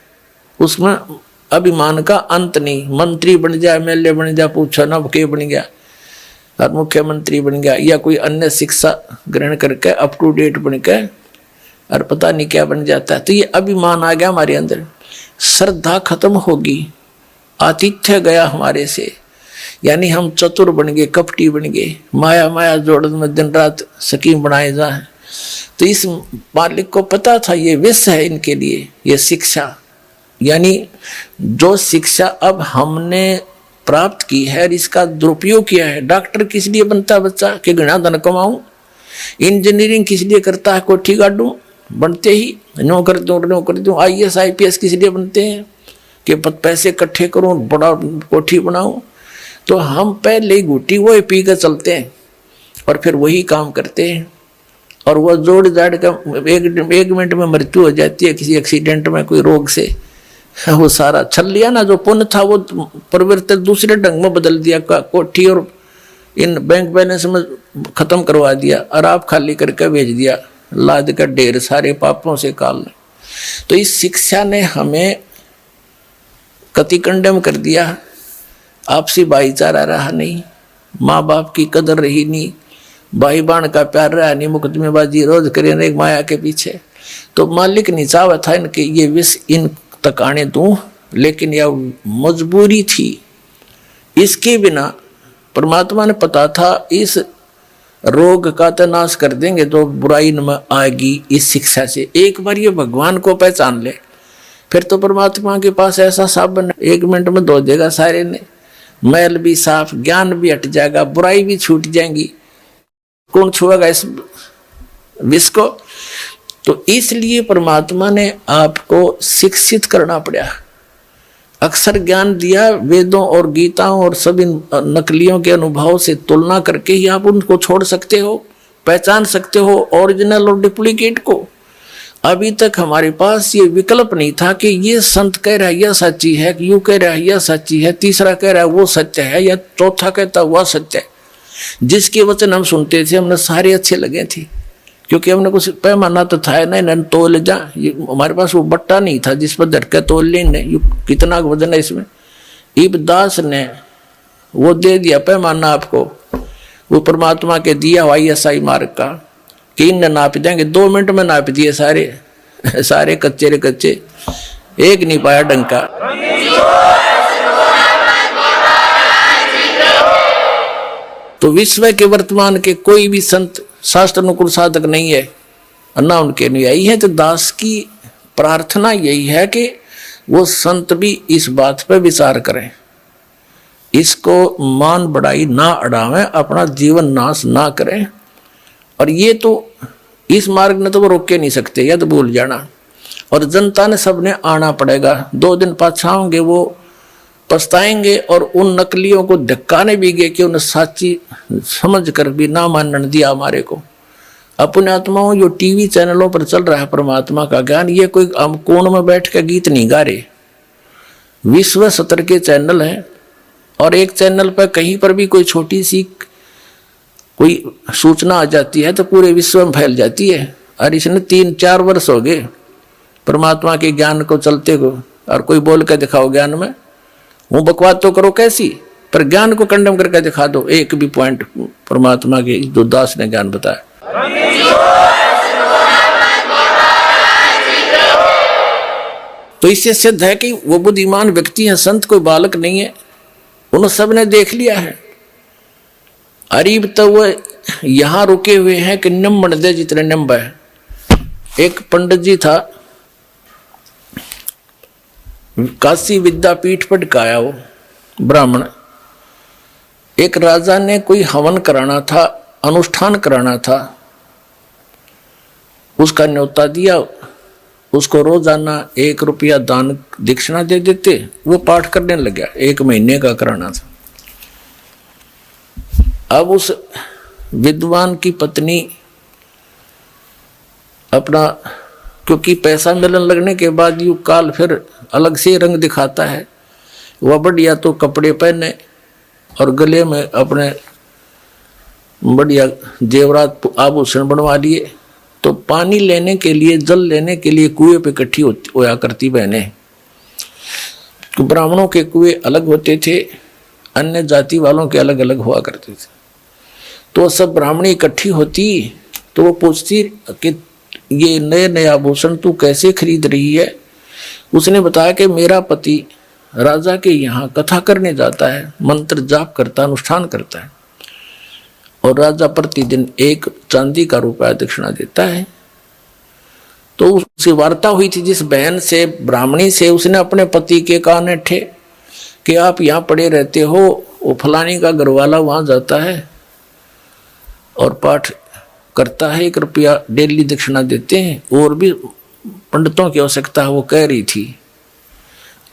उसमें अभिमान का अंत नहीं। मंत्री बन जाए, एमएलए बन जाए, पूछो ना के बन गया, और मुख्यमंत्री बन गया, या कोई अन्य शिक्षा ग्रहण करके अप टू डेट बन के और पता नहीं क्या बन जाता है। तो ये अभिमान आ गया हमारे अंदर, श्रद्धा खत्म होगी, आतिथ्य गया हमारे से, यानी हम चतुर बन गए, कपटी बन गए, माया माया जोड़ में दिन रात स्कीम बनाए जाए। तो इस मालिक को पता था ये विष है इनके लिए, ये शिक्षा, यानी जो शिक्षा अब हमने प्राप्त की है, इसका दुरुपयोग किया है। डॉक्टर किस लिए बनता है बच्चा कि घना धन कमाऊं, इंजीनियरिंग किस लिए करता है कोठी गाड़ूं, बनते ही नौकर दूं। IAS IPS किस लिए बनते हैं कि पैसे इकट्ठे करूं, बड़ा कोठी बनाऊं। तो हम पहले ही घुटी वो पी कर चलते हैं और फिर वही काम करते हैं, और वह जोड़ जाड़ का एक मिनट में मृत्यु हो जाती है किसी एक्सीडेंट में, कोई रोग से। वो सारा छल लिया ना, जो पुण्य था वो परिवर्तित दूसरे ढंग में बदल दिया, कोठी और इन बैंक बैलेंस में खत्म करवा दिया, और आप खाली करके भेज दिया, लाद का ढेर सारे पापों से काल। तो इस शिक्षा ने हमें कति कंडेम कर दिया। आपसी भाईचारा रहा नहीं, माँ बाप की कदर रही नहीं, भाई बहन का प्यार रहा नहीं, मुकदमेबाजी रोज करे एक माया के पीछे। तो मालिक नहीं चाहा था इनके ये विष इन तक आने दूं, लेकिन यह मजबूरी थी। इसके बिना परमात्मा ने पता था इस रोग का तो नाश कर देंगे तो बुराई में आएगी इस शिक्षा से। एक बार ये भगवान को पहचान ले, फिर तो परमात्मा के पास ऐसा साबन 1 मिनट में धो देगा सारे ने, मैल भी साफ, ज्ञान भी हट जाएगा, बुराई भी छूट जाएंगी। कौन छुएगा इस विष को? तो इसलिए परमात्मा ने आपको शिक्षित करना पड़ा, अक्षर ज्ञान दिया। वेदों और गीताओं और सभी नकलियों के अनुभव से तुलना करके ही आप उनको छोड़ सकते हो, पहचान सकते हो ओरिजिनल और डुप्लीकेट को। अभी तक हमारे पास ये विकल्प नहीं था कि ये संत कह रहा है यह सच्ची है, यूं कह रहा है यह सच्ची है, तीसरा कह रहा है वो सत्य है, या चौथा कहता वह सत्य है। जिसके वचन हम सुनते थे हमने सारे अच्छे लगे थे, क्योंकि हमने कुछ पैमाना तो था नहीं तोल जा, हमारे पास वो बट्टा नहीं था जिस पर धड़के तोल लेने कितना वजन है इसमें। इबदास ने वो दे दिया पैमाना आपको, वो परमात्मा के दिया हुआ ISI मार्ग का, कि इन नाप देंगे। 2 मिनट में नाप दिए सारे कच्चे रे कच्चे, एक नहीं पाया डंका। तो विश्व के वर्तमान के कोई भी संत शास्त्र अनुकूल साधक नहीं है, ना उनके अनुयायी है। तो दास की प्रार्थना यही है कि वो संत भी इस बात पर विचार करें, इसको मान बढ़ाई ना अड़ावें, अपना जीवन नाश ना करें। और ये तो इस मार्ग ने तो वो रोक के नहीं सकते, या तो भूल जाना। और जनता ने सबने आना पड़ेगा, 2 दिन पाछाओंगे वो पछताएंगे, और उन नकलियों को धक्काने भी गए कि उन्हें साची समझ कर भी ना मानने दिया हमारे को। अपने आत्माओं जो TV चैनलों पर चल रहा है परमात्मा का ज्ञान, ये कोई हम कोण में बैठ के गीत नहीं गा रहे, विश्व स्तर के चैनल हैं। और एक चैनल पर कहीं पर भी कोई छोटी सी कोई सूचना आ जाती है तो पूरे विश्व में फैल जाती है। और इसने 3-4 वर्ष हो गए परमात्मा के ज्ञान को चलते को, और कोई बोल के दिखाओ ज्ञान में, वो बकवाद तो करो कैसी, पर ज्ञान को कंडम करके दिखा दो एक भी पॉइंट परमात्मा के जो दास ने ज्ञान बताया। तो इससे सिद्ध है कि वो बुद्धिमान व्यक्ति है, संत कोई बालक नहीं है, उन सब ने देख लिया है। अरीब तो वो यहां रुके हुए हैं कि निम्बण दे जितने निम्ब है। एक पंडित जी था, काशी विद्यापीठ पर टिकाया वो ब्राह्मण। एक राजा ने कोई हवन कराना था, अनुष्ठान कराना था, उसका न्योता दिया, उसको रोजाना 1 रुपया दान दक्षिणा दे देते, वो पाठ करने लग गया। 1 महीने का कराना था। अब उस विद्वान की पत्नी अपना, क्योंकि पैसा मिलने लगने के बाद यू काल फिर अलग से रंग दिखाता है, वह बढ़िया तो कपड़े पहने और गले में अपने बढ़िया जेवरात आभूषण बनवा लिए। तो पानी लेने के लिए, जल लेने के लिए कुएं पे इकट्ठी होया करती बहनें। तो ब्राह्मणों के कुएं अलग होते थे, अन्य जाति वालों के अलग अलग हुआ करते थे। तो सब ब्राह्मणी इकट्ठी होती तो वो पूछती कि ये नए नए आभूषण तू कैसे खरीद रही है। उसने बताया कि मेरा पति राजा के यहाँ कथा करने जाता है, मंत्र जाप करता, अनुष्ठान करता है, और राजा प्रतिदिन 1 चांदी का रुपया दक्षिणा देता है। तो उससे वार्ता हुई थी जिस बहन से, ब्राह्मणी से, उसने अपने पति के कान अट्ठे कि आप यहाँ पड़े रहते हो, वो फलानी का घरवाला वहाँ जाता है और पाठ करता है, 1 रुपया डेली दक्षिणा देते हैं, और भी पंडितों की आवश्यकता है। वो कह रही थी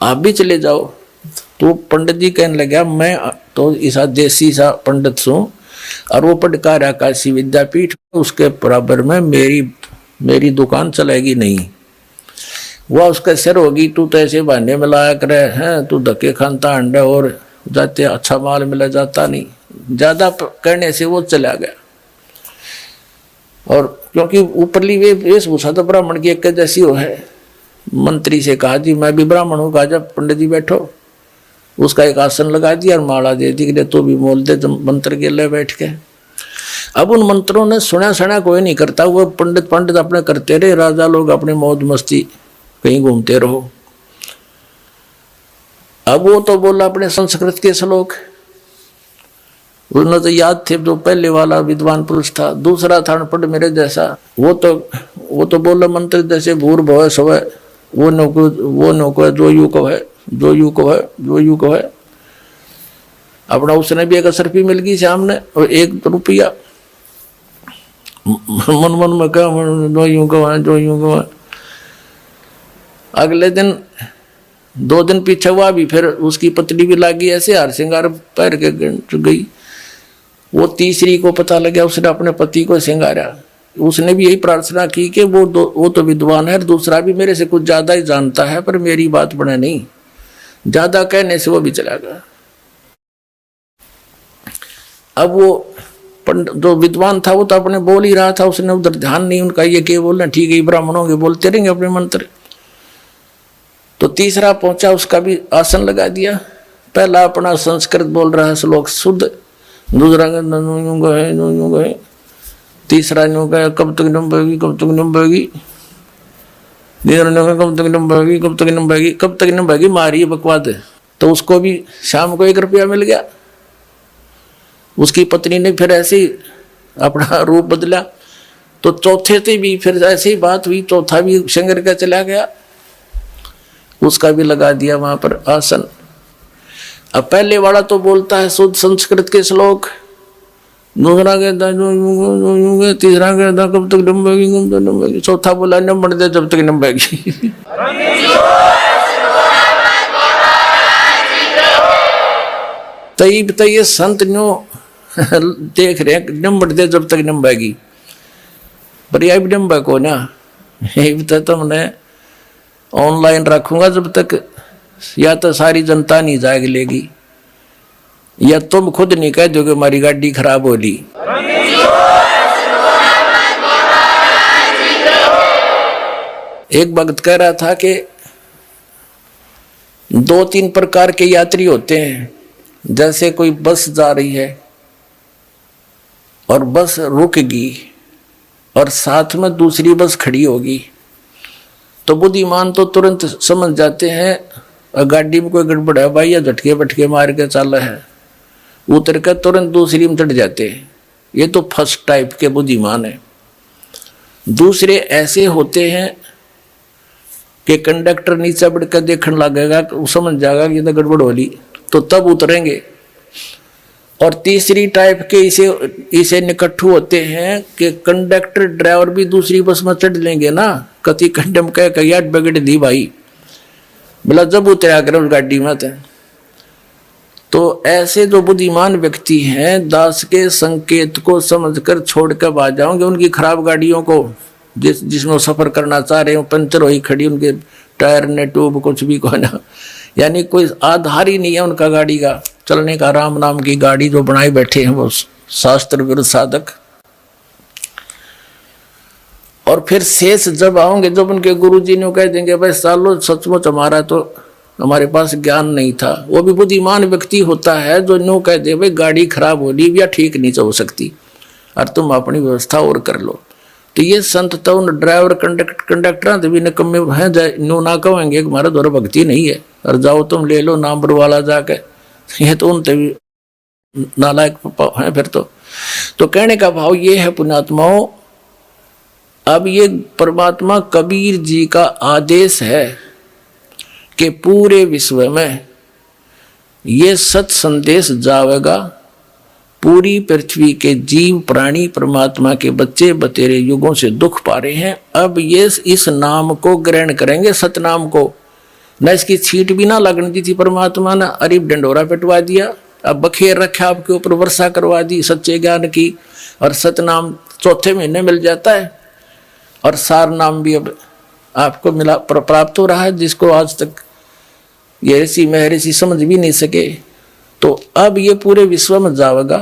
आप भी चले जाओ। तो पंडित जी कहने लगा मैं तो ऐसा देसी सा पंडित हूँ और वो पढ़का रहा काशी विद्यापीठ, उसके बराबर में मेरी दुकान चलेगी नहीं। वह उसका सिर होगी, तू तो ऐसे बहाने में लाया करे हैं, तू धक्के खानता अंडे और जाते अच्छा माल मिला जाता नहीं। ज्यादा कहने से वो चला गया। और क्योंकि ऊपरली वे वेशभूषा तो ब्राह्मण की एक जैसी हो है, मंत्री से कहा जी मैं भी ब्राह्मण हूँ। कहा जब पंडित जी बैठो, उसका एक आसन लगा दिया और माला दे दी कि तो भी मोल दे मंत्र के लिए बैठ के। अब उन मंत्रों ने सुना कोई नहीं करता, वो पंडित अपने करते रहे, राजा लोग अपने मौज मस्ती कहीं घूमते रहो। अब वो तो बोला अपने संस्कृत के श्लोक, उन्हें तो याद थे, जो पहले वाला विद्वान पुरुष था। दूसरा था अनपढ़ मेरे जैसा, वो तो बोला मंत्र जैसे भूर भव स्वय, वो नको है जो यू को है, जो यू को है, जो यू को है। अपना उसने भी 1 असरफी मिल गई सामने और 1 रुपया। मन में क्या जो यूं को है, जो यूं को है। अगले दिन 2 दिन पीछे हुआ भी, फिर उसकी पत्नी भी लागी ऐसे हार श्रृंगार पैर के गई। वो तीसरी को पता लगा, उसने अपने पति को श्रृंगारा। उसने भी यही प्रार्थना की कि वो तो विद्वान है, दूसरा भी मेरे से कुछ ज्यादा ही जानता है, पर मेरी बात बने नहीं। ज्यादा कहने से वो भी चला गया। अब वो जो विद्वान था वो तो अपने बोल ही रहा था, उसने उधर ध्यान नहीं उनका, ये क्या बोलना, ठीक है ब्राह्मणों के बोलते रहेंगे अपने मंत्र। तो तीसरा पहुंचा, उसका भी आसन लगा दिया। पहला अपना संस्कृत बोल रहा है श्लोक शुद्ध, दूसरा है, तीसरा कब तक नंबेगी, कब तक नंबेगी, कब तक नंबेगी, कब तक नंबेगी, कब तक नंबेगी, मारी बकवाद। तो उसको भी शाम को 1 रुपया मिल गया। उसकी पत्नी ने फिर ऐसे ही अपना रूप बदला। तो चौथे से भी फिर ऐसी ही बात हुई, चौथा भी शंकर का चला गया, उसका भी लगा दिया वहां पर आसन। अब पहले वाला तो बोलता है शुद्ध संस्कृत के श्लोक, दूसरा कहता है तीसरा कहता कब तक नंबेगी, कब तक नंबेगी, चौथा बोला नंबर दे जब तक नंबेगी। तो ये संत न्यो देख रहे हैं नंबर दे जब तक नंबेगी, पर यह भी नंबर को ना, ये तुमने ऑनलाइन रखूंगा जब तक, या तो सारी जनता नहीं जाग लेगी, या तुम खुद नहीं कह दोगे हमारी गाड़ी खराब हो ली। एक भक्त कह रहा था कि 2-3 प्रकार के यात्री होते हैं। जैसे कोई बस जा रही है और बस रुकेगी और साथ में दूसरी बस खड़ी होगी, तो बुद्धिमान तो तुरंत समझ जाते हैं गाड़ी में कोई गड़बड़ है भाई, या झटके बटके मार के चल है, उतर कर तुरंत दूसरी में चढ़ जाते हैं। ये तो फर्स्ट टाइप के बुद्धिमान है। दूसरे ऐसे होते हैं कि कंडक्टर नीचे बढ़कर देखने लगेगा, वो समझ जाएगा कि ये तो गड़बड़ वाली, तो तब उतरेंगे। और तीसरी टाइप के इसे निकट्ठू होते हैं कि कंडक्टर ड्राइवर भी दूसरी बस में चढ़ लेंगे ना, कति कंडम कह कहिया बगड़ दी भाई, बोला जब उतरा कर उस गाड़ी में थे। तो ऐसे जो बुद्धिमान व्यक्ति हैं दास के संकेत को समझकर छोड़कर भाग जाओगे उनकी खराब गाड़ियों को, जिसमें वो सफर करना चाह रहे हो, पंचर हुई खड़ी, उनके टायर ने ट्यूब कुछ भी कोई ना, यानी कोई आधार ही नहीं है उनका गाड़ी का चलने का। राम नाम की गाड़ी जो बनाए बैठे हैं वो शास्त्र विरुद्ध साधक। और फिर शेष जब आओगे, जब उनके गुरुजी ने कह देंगे भाई सालो सचमुच हमारा तो हमारे पास ज्ञान नहीं था, वो भी बुद्धिमान व्यक्ति होता है जो न्यू कह दे भाई गाड़ी खराब हो रही या ठीक नहीं हो सकती और तुम अपनी व्यवस्था और कर लो। तो ये संत तो उन ड्राइवर कंडक्टर भी निकम्मे हैं, न्यू ना कहेंगे हमारे द्वारा भक्ति नहीं है और जाओ तुम ले लो नंबर वाला जाके, ये तो उनसे भी नालायक है फिर तो कहने का भाव ये है पुण्यात्माओं, अब ये परमात्मा कबीर जी का आदेश है कि पूरे विश्व में ये सत संदेश जावेगा, पूरी पृथ्वी के जीव प्राणी परमात्मा के बच्चे बतेरे युगों से दुख पा रहे हैं, अब ये इस नाम को ग्रहण करेंगे, सतनाम को। न इसकी छींट भी ना लगने दी थी परमात्मा ने, अरीब डंडोरा पिटवा दिया, अब बखेर रखा आपके ऊपर, वर्षा करवा दी सच्चे ज्ञान की, और सतनाम चौथे महीने मिल जाता है, और सार नाम भी अब आपको मिला प्राप्त हो रहा है, जिसको आज तक ये ऋषि महर्षि समझ भी नहीं सके। तो अब ये पूरे विश्व में जाएगा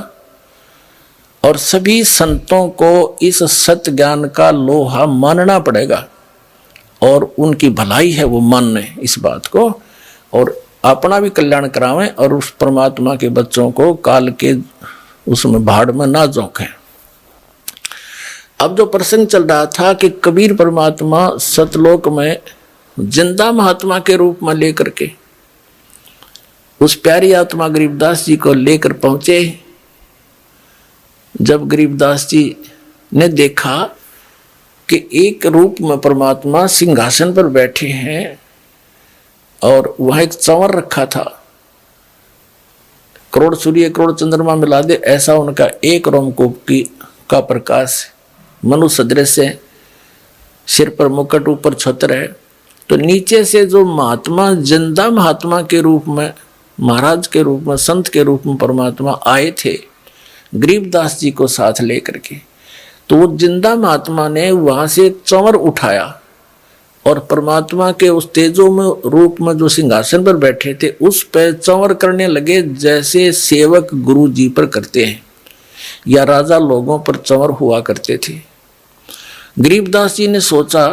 और सभी संतों को इस सत्य ज्ञान का लोहा मानना पड़ेगा, और उनकी भलाई है वो माने इस बात को, और अपना भी कल्याण करावें, और उस परमात्मा के बच्चों को काल के उसमें भाड़ में ना झोंकें। अब जो प्रसंग चल रहा था कि कबीर परमात्मा सतलोक में जिंदा महात्मा के रूप में लेकर के उस प्यारी आत्मा गरीबदास जी को लेकर पहुंचे। जब गरीबदास जी ने देखा कि एक रूप में परमात्मा सिंहासन पर बैठे हैं और वह एक चंवर रखा था, करोड़ सूर्य करोड़ चंद्रमा मिला दे ऐसा उनका एक रोमकूप का प्रकाश मनुष्य सदृश है, सिर पर मुकुट ऊपर छत्र है। तो नीचे से जो महात्मा जिंदा महात्मा के रूप में, महाराज के रूप में, संत के रूप में परमात्मा आए थे गरीबदास जी को साथ लेकर के, तो वो जिंदा महात्मा ने वहां से चंवर उठाया और परमात्मा के उस तेजो में रूप में जो सिंहासन पर बैठे थे उस पर चंवर करने लगे, जैसे सेवक गुरु जी पर करते हैं या राजा लोगों पर चंवर हुआ करते थे। गरीबदास जी ने सोचा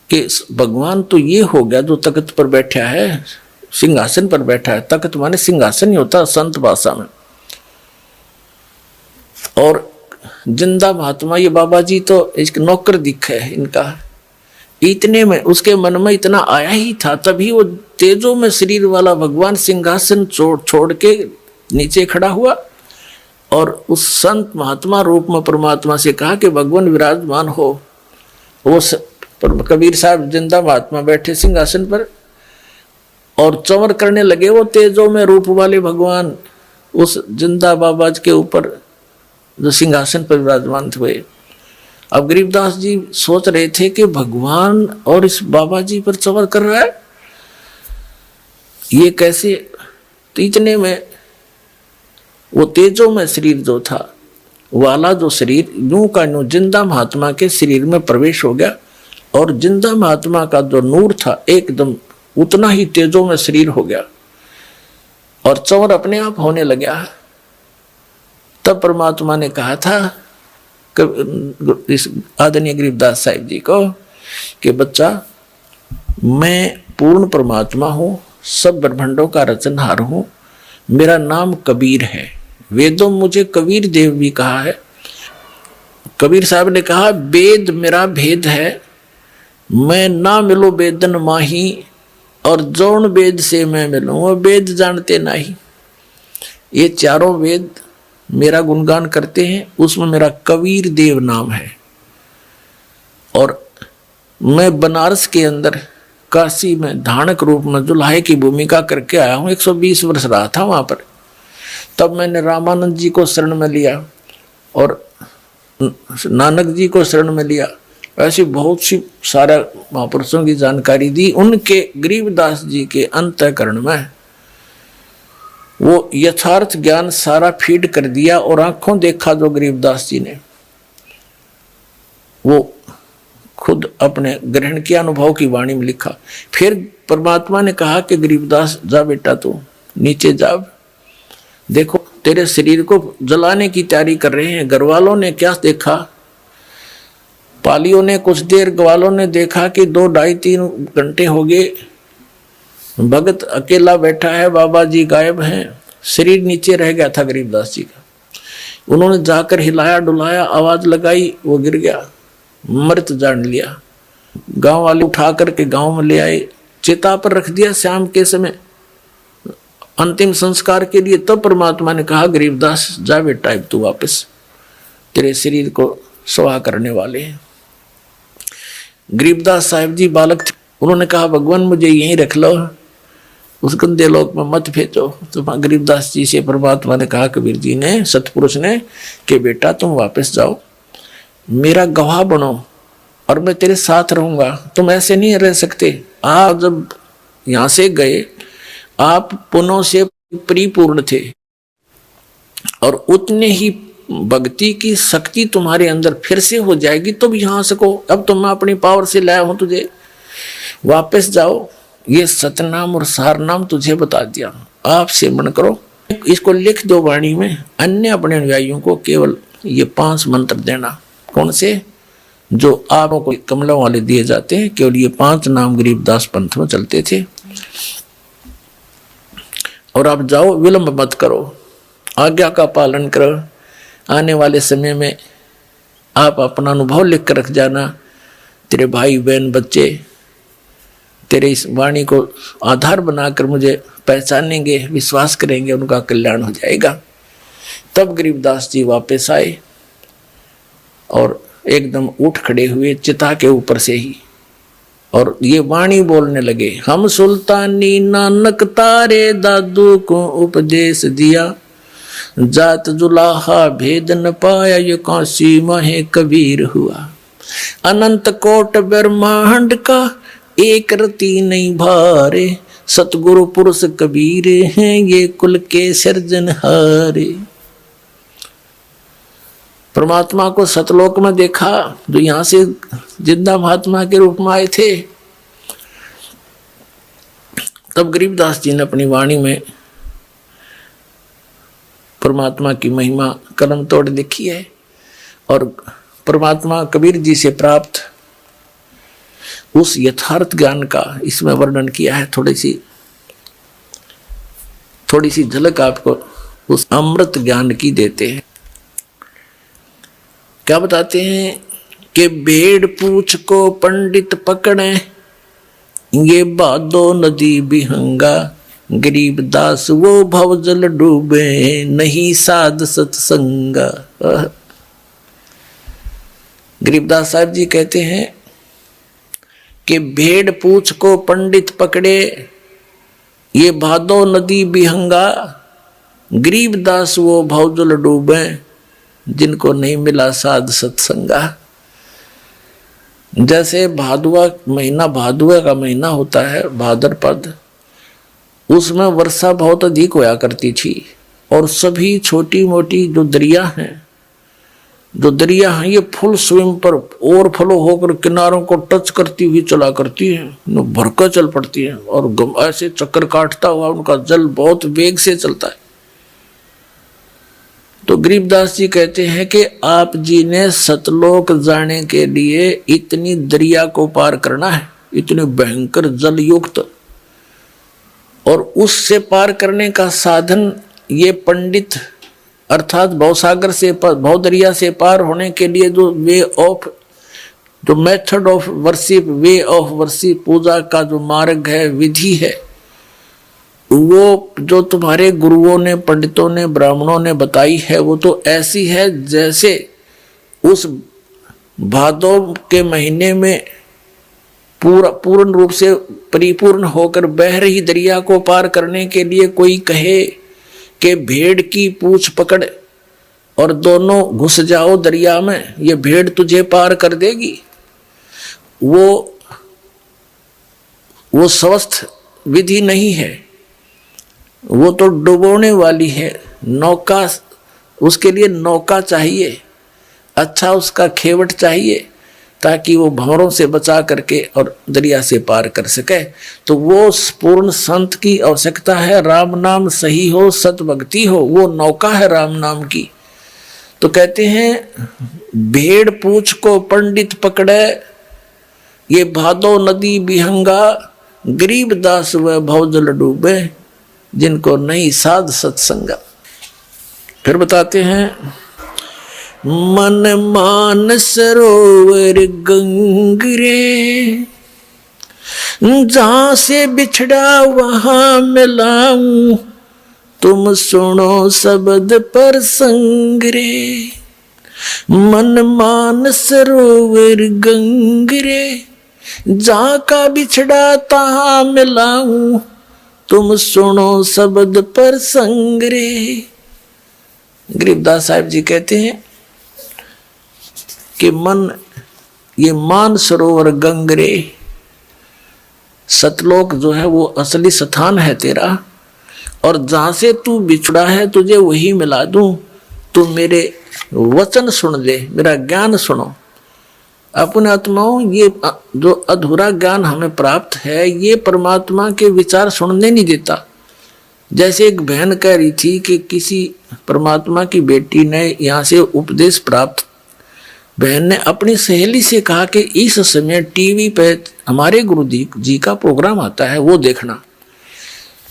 कि भगवान तो ये हो गया जो तख्त पर बैठा है, सिंहासन पर बैठा है, तख्त माने सिंहासन ही होता संत भाषा में, और जिंदा महात्मा ये बाबा जी तो एक नौकर दिखा है इनका। इतने में उसके मन में इतना आया ही था, तभी वो तेजो में शरीर वाला भगवान सिंहासन छोड़ के नीचे खड़ा हुआ और उस संत महात्मा रूप में परमात्मा से कहा कि भगवान विराजमान हो। वो कबीर साहब जिंदा महात्मा बैठे सिंहासन पर और चंवर करने लगे, वो तेजो में रूप वाले भगवान उस जिंदा बाबा के ऊपर जो सिंहासन पर विराजमान हुए। अब गरीबदास जी सोच रहे थे कि भगवान और इस बाबा जी पर चंवर कर रहा है, ये कैसे। तो इतने में वो तेजो में शरीर जो था वाला जो शरीर यूं का यूं जिंदा महात्मा के शरीर में प्रवेश हो गया, और जिंदा महात्मा का जो नूर था एकदम उतना ही तेजो में शरीर हो गया और चंवर अपने आप होने लगा। तब परमात्मा ने कहा था इस आदरणीय गरीबदास साहिब जी को कि बच्चा, मैं पूर्ण परमात्मा हूँ, सब ब्रह्मांडों का रचनहार हूँ, मेरा नाम कबीर है। वेदों मुझे कबीर देव भी कहा है। कबीर साहब ने कहा वेद मेरा भेद है, मैं ना मिलो वेदन माही, और जौन वेद से मैं मिलूं वो वेद जानते नहीं। ये चारों वेद मेरा गुणगान करते हैं, उसमें मेरा कबीर देव नाम है। और मैं बनारस के अंदर काशी में धानक रूप में दुल्हे की भूमिका करके आया हूँ। 120 वर्ष रहा था वहां पर। तब मैंने रामानंद जी को शरण में लिया और नानक जी को शरण में लिया। ऐसी बहुत सी सारा महापुरुषों की जानकारी दी। उनके गरीबदास जी के अंतःकरण में वो यथार्थ ज्ञान सारा फीड कर दिया और आंखों देखा जो गरीबदास जी ने, वो खुद अपने ग्रहण किया, अनुभव की वाणी में लिखा। फिर परमात्मा ने कहा कि गरीबदास जा बेटा तू नीचे जा, देखो तेरे शरीर को जलाने की तैयारी कर रहे हैं। घर वालों ने क्या देखा, पालियों ने कुछ देर, ग्वालों ने देखा कि 2 ढाई 3 घंटे हो गए, भगत अकेला बैठा है, बाबा जी गायब हैं। शरीर नीचे रह गया था गरीबदास जी का। उन्होंने जाकर हिलाया डुलाया, आवाज लगाई, वो गिर गया, मृत जान लिया। गांव वाले उठा करके गांव में ले आए, चिता पर रख दिया शाम के समय अंतिम संस्कार के लिए। तब परमात्मा ने कहा गरीबदास जा बेटा तू वापस, तेरे शरीर को स्वाहा करने वाले हैं। गरीबदास साहिब जी बालक थे, उन्होंने कहा भगवान मुझे यहीं रख लो, उस गंदे लोक में मत भेजो। तो गरीबदास जी से परमात्मा ने कहा, कबीर जी ने, सतपुरुष ने, कि बेटा तुम वापस जाओ, मेरा गवाह बनो और मैं तेरे साथ रहूंगा। तुम ऐसे नहीं रह सकते। आप जब यहां से गए आप पुनः से परिपूर्ण थे और उतने ही भक्ति की शक्ति तुम्हारे अंदर फिर से हो जाएगी, तुम यहां सको। अब तो मैं अपनी पावर से लाया हूं तुझे, वापस जाओ। ये सतनाम और सारनाम तुझे बता दिया, आप सेवन करो, इसको लिख दो वाणी में। अन्य अपने अनुयायियों को केवल ये 5 मंत्र देना। कौन से? जो आपको कमलों वाले दिए जाते हैं, केवल ये 5 नाम गरीबदास पंथ में चलते थे। और आप जाओ, विलंब मत करो, आज्ञा का पालन करो। आने वाले समय में आप अपना अनुभव लिख कर रख जाना। तेरे भाई बहन बच्चे तेरे इस वाणी को आधार बनाकर मुझे पहचानेंगे, विश्वास करेंगे, उनका कल्याण हो जाएगा। तब गरीबदास जी वापस आए और एकदम उठ खड़े हुए चिता के ऊपर से ही, और ये वाणी बोलने लगे, हम सुल्तानी नानक तारे दादू को उपदेश दिया, जात जुलाहा भेद न पाया ये काशी माहे कबीर हुआ। अनंत कोट ब्रह्मांड का एक रति नहीं भारे, सतगुरु पुरुष कबीर हैं ये कुल के सृजनहारे। परमात्मा को सतलोक में देखा, जो यहाँ से जिंदा महात्मा के रूप में आए थे। तब गरीबदास जी ने अपनी वाणी में परमात्मा की महिमा कलम तोड़ लिखी है और परमात्मा कबीर जी से प्राप्त उस यथार्थ ज्ञान का इसमें वर्णन किया है। थोड़ी सी झलक आपको उस अमृत ज्ञान की देते हैं। क्या बताते हैं कि भेड़ पूछ को पंडित पकड़े, ये बादो नदी बिहंगा, गरीबदास वो भवजल डूबे, नहीं साध सत्संगा। गरीबदास साहब जी कहते हैं कि भेड़ पूछ को पंडित पकड़े, ये भादो नदी बिहंगा, गरीबदास वो भवजल डूबे, जिनको नहीं मिला साध सत्संगा। जैसे भादुआ महीना, भादुआ का महीना होता है भाद्रपद, उसमें वर्षा बहुत अधिक होया करती थी और सभी छोटी मोटी जो दरिया हैं ये फुल स्विम पर ओवरफ्लो होकर किनारों को टच करती हुई चला करती हैं, भरकर चल पड़ती हैं और ऐसे चक्कर काटता हुआ उनका जल बहुत वेग से चलता है। तो गरीबदास जी कहते हैं कि आप जी ने सतलोक जाने के लिए इतनी दरिया को पार करना है, इतने भयंकर जल युक्त, और उससे पार करने का साधन ये पंडित अर्थात भवसागर से भवदरिया से पार होने के लिए जो वे ऑफ जो method of worship, way of worship, पूजा का जो मार्ग है, विधि है, वो जो तुम्हारे गुरुओं ने, पंडितों ने, ब्राह्मणों ने बताई है, वो तो ऐसी है जैसे उस भादों के महीने में पूर्ण रूप से परिपूर्ण होकर बह रही दरिया को पार करने के लिए कोई कहे कि भेड़ की पूंछ पकड़ और दोनों घुस जाओ दरिया में, ये भेड़ तुझे पार कर देगी। वो स्वस्थ विधि नहीं है, वो तो डुबोने वाली है। नौका, उसके लिए नौका चाहिए, अच्छा उसका खेवट चाहिए, ताकि वो भंवरों से बचा करके और दरिया से पार कर सके। तो वो पूर्ण संत की आवश्यकता है। राम नाम सही हो, सत भक्ति हो, वो नौका है राम नाम की। तो कहते हैं भेड़ पूछ को पंडित पकड़े, ये भादो नदी बिहंगा, गरीब दास व भवजल डूबे, जिनको नहीं साध सत्संगा। फिर बताते हैं मन मान सरोवर गंगरे, जहां से बिछड़ा वहां मिलाऊं, तुम सुनो शब्द पर संगरे। मन मान सरोवर गंगरे, जहां का बिछड़ा तहां मिलाऊं, तुम सुनो शब्द पर संगरे। गरीबदास साहिब जी कहते हैं कि मन, ये मान सरोवर गंगरे, सतलोक जो है वो असली स्थान है तेरा, और जहां से तू बिछड़ा है तुझे वही मिला दूं। तू मेरे वचन सुन ले, मेरा ज्ञान सुनो। अपने आत्माओं, ये जो अधूरा ज्ञान हमें प्राप्त है, ये परमात्मा के विचार सुनने नहीं देता। जैसे एक बहन कह रही थी कि किसी परमात्मा की बेटी ने यहाँ से उपदेश प्राप्त, बहन ने अपनी सहेली से कहा कि इस समय टीवी पे हमारे गुरु जी का प्रोग्राम आता है, वो देखना।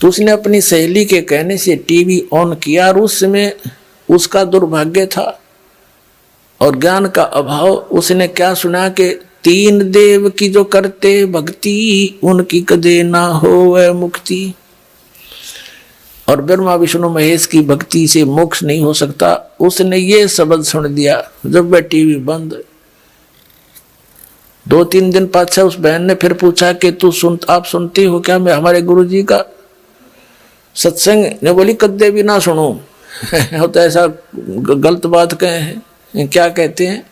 तो उसने अपनी सहेली के कहने से टीवी ऑन किया, और उस समय उसका दुर्भाग्य था और ज्ञान का अभाव। उसने क्या सुना कि तीन देव की जो करते भक्ति, उनकी कदे ना होवे मुक्ति। और ब्रह्मा विष्णु महेश की भक्ति से मोक्ष नहीं हो सकता। उसने ये शब्द सुन दिया जब वह टीवी बंद। 2-3 दिन पाछा उस बहन ने फिर पूछा कि आप सुनती हो क्या मैं हमारे गुरु जी का सत्संग? ने बोली कदे भी ना सुनो। तो ऐसा गलत बात कहे हैं। क्या कहते हैं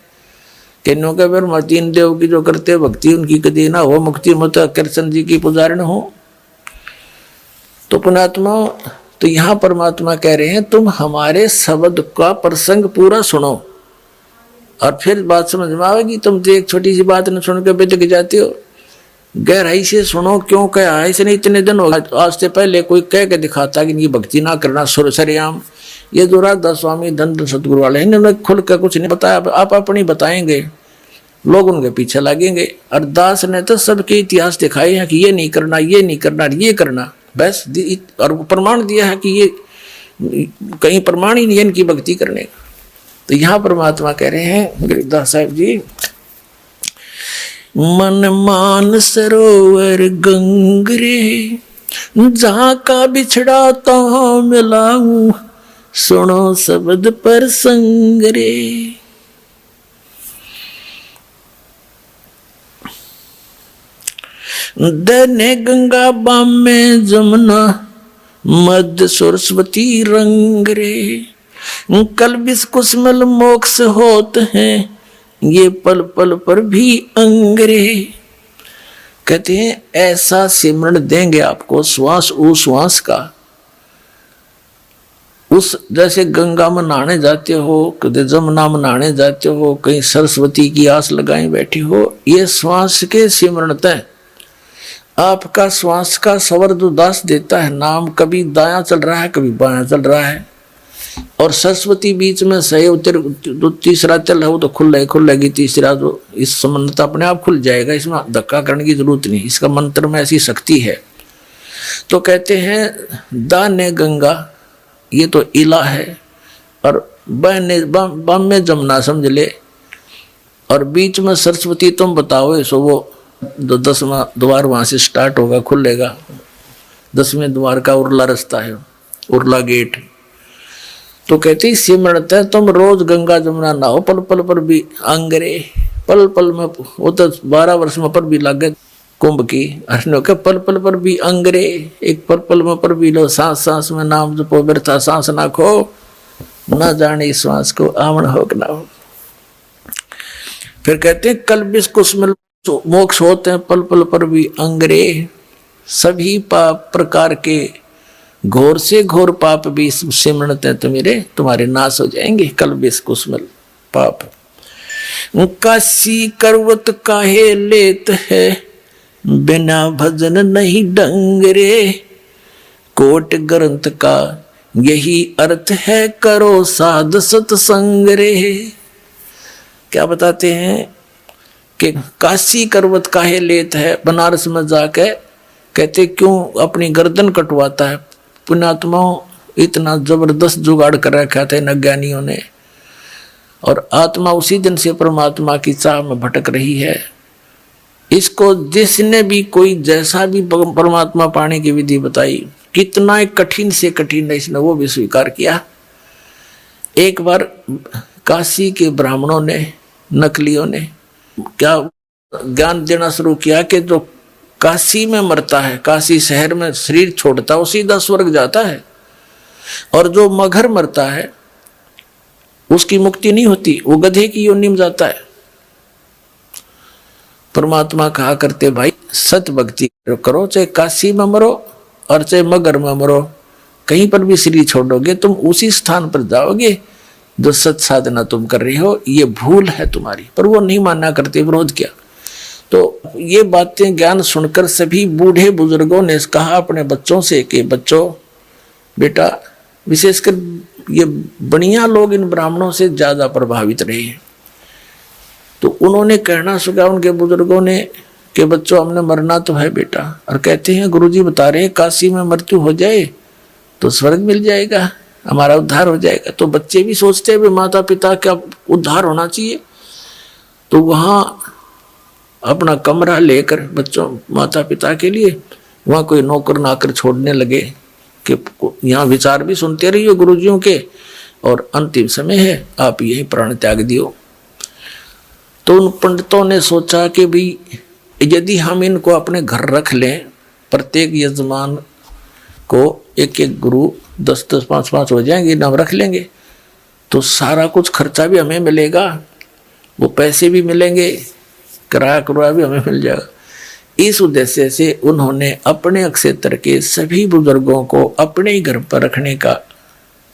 कि नो के ब्रह्मा तीन देव की जो करते भक्ति, उनकी कदी ना हो मुक्ति, मत कृष्ण जी की पुजारण हो। तो पुणात्मा, तो यहाँ परमात्मा कह रहे हैं तुम हमारे शब्द का प्रसंग पूरा सुनो और फिर बात समझ में आएगी। तुम तो एक छोटी सी बात न सुन के बेतक जाते हो। गहराई से सुनो। क्यों कहा है इसने? इतने दिन हो गए, आज से पहले कोई कह के दिखाता कि इनकी भक्ति ना करना सरेआम। ये जो राधा स्वामी धन सतगुरु वाले हैं, इन्होंने खुल कर कुछ नहीं बताया। आप अपनी बताएंगे, लोग उनके पीछे लगेंगे। और दास ने तो सबके इतिहास दिखाए हैं कि ये नहीं करना, ये नहीं करना, ये करना, बस। और प्रमाण दिया है कि ये कहीं प्रमाण ही नहीं है इनकी भक्ति करने का। तो यहाँ परमात्मा कह रहे हैं गरीबदास साहिब जी, मन मान सरोवर गंगरे, जहाँ का बिछड़ा तहाँ मिलाऊं, सुनो शब्द पर संगरे। दने गंगा बाम में जमुना, मध्य सरस्वती रंग रे, कल बिस कुसमल मोक्ष होत हैं, ये पल पल पर भी अंगरे। कहते हैं ऐसा सिमरण देंगे आपको श्वास उ श्वास का। उस जैसे गंगा में नहाने जाते हो, कभी जमुना में नहाने जाते हो, कहीं सरस्वती की आस लगाए बैठे हो, ये श्वास के सिमरण तय आपका श्वास का संवर्ध उदास देता है। नाम कभी दायां चल रहा है, कभी बायां चल रहा है, और सरस्वती बीच में सही उतर, जो तीसरा चल है वो तो खुलेगी तीसरा, जो इस संबंध तो अपने आप खुल जाएगा। इसमें धक्का करने की जरूरत नहीं, इसका मंत्र में ऐसी शक्ति है। तो कहते हैं दाने गंगा, ये तो इला है, और बम में जमुना समझ ले। और बीच में सरस्वती तुम बताओ, सो वो 10वां द्वार वहां से स्टार्ट होगा, खुलेगा। 10वें द्वार का उरला रास्ता है, उरला गेट। तो कहती सिमरत है तुम रोज गंगा जमुना नहाओ, पल पल पर भी अंगरे, पल पल में, वो तो 12 वर्ष में पर भी लागे कुंभ की, अर्नो के पल पल पर भी अंगरे, एक पल पल में पर भी लो, सांस सांस में नाम जपो, व्यर्था सांस ना खो, ना जाने श्वास को आवन हो कि ना हो। फिर कहते हैं कल बिस कुसमिल मोक्ष होते हैं, पल पल पर भी अंगरे, सभी पाप प्रकार के घोर से घोर पाप भी सिमरते हैं तुम्हारे नाश हो जाएंगे, कल बिस कुसमिल पाप। काशी करवत काहे लेत है, बिना भजन नहीं डंगरे, कोट ग्रंथ का यही अर्थ है, करो साध सत्संग रे। क्या बताते हैं कि काशी करवत काहे लेत है, बनारस में जाके कहते क्यों अपनी गर्दन कटवाता है। पुण्यात्माओं इतना जबरदस्त जुगाड़ कर रखा था इन अज्ञानियों ने, और आत्मा उसी दिन से परमात्मा की चाह में भटक रही है। इसको जिसने भी कोई जैसा भी परमात्मा पाने की विधि बताई, कितना कठिन से कठिन है, इसने वो भी स्वीकार किया। एक बार काशी के ब्राह्मणों ने, नकलियों ने क्या ज्ञान देना शुरू किया कि जो काशी में मरता है, काशी शहर में शरीर छोड़ता है, वो सीधा स्वर्ग जाता है, और जो मगर मरता है उसकी मुक्ति नहीं होती, वो गधे की योनि में जाता है। परमात्मा कहा करते भाई सत भक्ति करो, चाहे काशी में मरो और चाहे मगर में मरो, कहीं पर भी शरीर छोड़ोगे तुम उसी स्थान पर जाओगे जो सत साधना तुम कर रही हो, ये भूल है तुम्हारी। पर वो नहीं मानना करते, विरोध किया। तो ये बातें ज्ञान सुनकर सभी बूढ़े बुजुर्गों ने कहा अपने बच्चों से कि बच्चों बेटा, विशेषकर ये बनिया लोग इन ब्राह्मणों से ज्यादा प्रभावित रहे हैं। तो उन्होंने कहना सुना उनके बुजुर्गों ने कि बच्चों हमने मरना तो है बेटा, और कहते हैं गुरुजी बता रहे हैं काशी में मृत्यु हो जाए तो स्वर्ग मिल जाएगा, हमारा उद्धार हो जाएगा। तो बच्चे भी सोचते हैं माता पिता का उद्धार होना चाहिए, तो वहाँ अपना कमरा लेकर बच्चों माता पिता के लिए वहाँ कोई नौकर नाकर छोड़ने लगे कि यहाँ विचार भी सुनते रहिए गुरुजियों के, और अंतिम समय है आप यही प्राण त्याग दियो। तो उन पंडितों ने सोचा कि भाई यदि हम इनको अपने घर रख लें, प्रत्येक यजमान को एक एक गुरु 10-10, 5-5 हो जाएंगे, नाम रख लेंगे, तो सारा कुछ खर्चा भी हमें मिलेगा, वो पैसे भी मिलेंगे, किराया करवा भी हमें मिल जाएगा। इस उद्देश्य से उन्होंने अपने क्षेत्र के सभी बुजुर्गों को अपने ही घर पर रखने का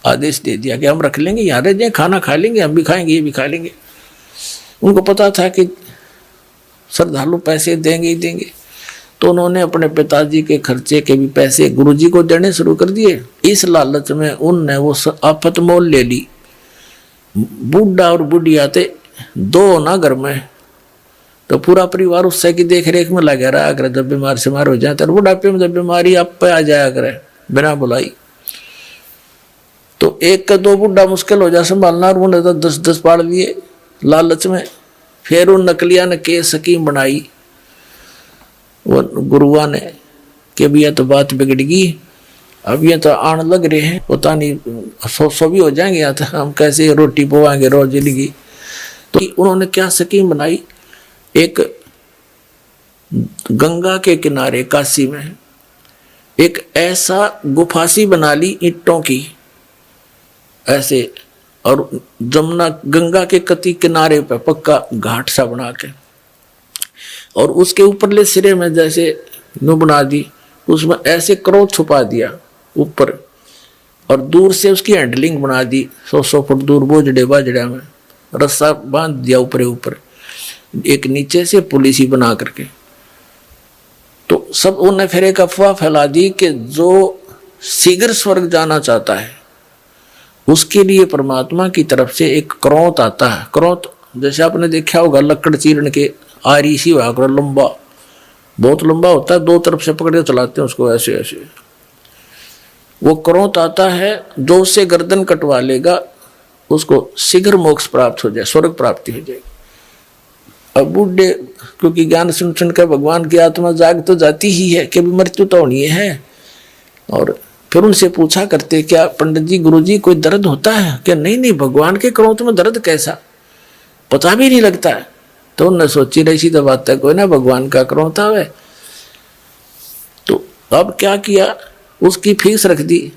आदेश दे दिया कि हम रख लेंगे, यहाँ रह जाए, खाना खा लेंगे, हम भी खाएंगे, ये भी खा लेंगे। उनको पता था कि श्रद्धालु पैसे देंगे ही देंगे, तो उन्होंने अपने पिताजी के खर्चे के भी पैसे गुरुजी को देने शुरू कर दिए। इस लालच में उनने वो आफत मोल ले ली। बूढ़ा और बुढ़िया थे दो ना घर में, तो पूरा परिवार उससे की देख रेख में लगा रहा कर, जब बीमार शिमार हो जाए तो बुढ़ापे में जब बीमारी आप पे आ जाया करे बिना बुलाई, तो एक का दो बुढ़ा मुश्किल हो जाए संभालना, और उन्होंने तो 10-10 पाड़ लिए लालच में। फिर उन नकलिया ने के स्कीम बनाई वो गुरुआ ने कि भैया तो बात बिगड़ गई, अब ये तो आने लग रहे हैं, पता नहीं 100 भी हो जाएंगे, या तो हम कैसे रोटी पवाएंगे रोज जिंदगी। तो उन्होंने क्या स्कीम बनाई, एक गंगा के किनारे काशी में एक ऐसा गुफासी बना ली ईंटों की ऐसे, और जमुना गंगा के कति किनारे पे पक्का घाट सा बना के, और उसके ऊपरले सिरे में जैसे नु बना दी, उसमें ऐसे क्रोध छुपा दिया ऊपर, और दूर से उसकी हैंडलिंग बना दी 100 फुट दूर बोझड़े बाजड़ा में रस्सा बांध दिया ऊपर, एक नीचे से पुलिस ही बना करके। तो सब उन्हें फिर एक अफवाह फैला दी कि जो शीघ्र स्वर्ग जाना चाहता है उसके लिए परमात्मा की तरफ से एक क्रोत आता है। क्रोत जैसे आपने देखा होगा लकड़ चीरने के आरी सी हुआ कर, लंबा, बहुत लंबा होता है, 2 तरफ से पकड़ के चलाते हैं उसको ऐसे ऐसे। वो क्रोत आता है, जो उससे गर्दन कटवा लेगा उसको शीघ्र मोक्ष प्राप्त हो जाए, स्वर्ग प्राप्ति हो जाएगी। अब बूढ़े, क्योंकि ज्ञान सुन सुनकर भगवान की आत्मा जाग तो जाती ही है कि मृत्यु तो होनी है। और फिर उनसे पूछा करते, क्या पंडित जी गुरुजी कोई दर्द होता है? क्या नहीं नहीं, भगवान के क्रोध में दर्द कैसा, पता भी नहीं लगता है। तो उन्होंने सोची रही तो बात है कोई ना, भगवान का क्रोध है। तो अब क्या किया, उसकी फीस रख दी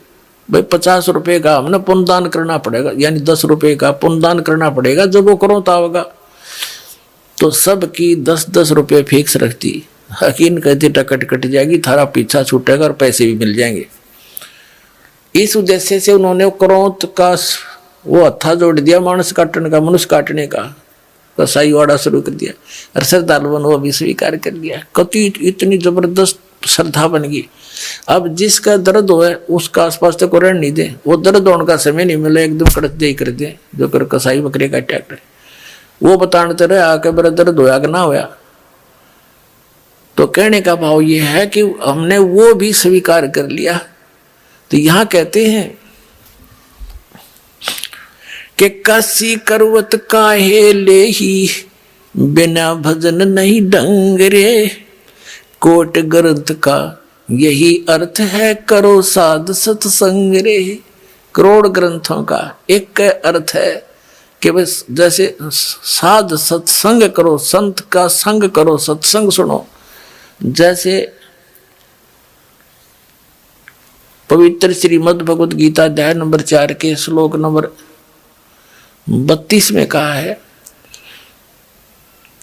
भाई 50 रुपए का हमने पुण्यदान करना पड़ेगा, यानी 10 रुपए का पुण्यदान करना पड़ेगा जब वो क्रोध होगा। तो सबकी 10-10 रुपये फिक्स रखती। हकीम कहती टकट कट जाएगी, थारा पीछा छूटेगा और पैसे भी मिल जाएंगे। इस उद्देश्य से उन्होंने क्रोध का वो हत्था जोड़ दिया, मानस काटने का, मनुष्य काटने का कसाई वाड़ा शुरू कर दिया। और श्रद्धालुओं वो भी स्वीकार कर लिया। कति इतनी जबरदस्त श्रद्धा बन गई। अब जिसका दर्द हो उसका आसपास तक को रहने नहीं दे, वो दर्द होने का समय नहीं मिले, एकदम कड़क दे कर दे, जो कर कसाई बकरे का अटैक करे। वो बताने रहे आके मेरा दर्द होया कि ना होया। तो कहने का भाव ये है कि हमने वो भी स्वीकार कर लिया। तो यहां कहते हैं कि काशी करवत काहे ले ही, बिना भजन नहीं ढंग रे। कोट ग्रंथ का यही अर्थ है, करो साध सत्संग रे। करोड़ ग्रंथों का एक अर्थ है कि बस जैसे साध सत्संग करो, संत का संग करो, सत्संग सुनो। जैसे पवित्र श्रीमद् भगवद गीता अध्याय नंबर 4 के श्लोक नंबर 32 में कहा है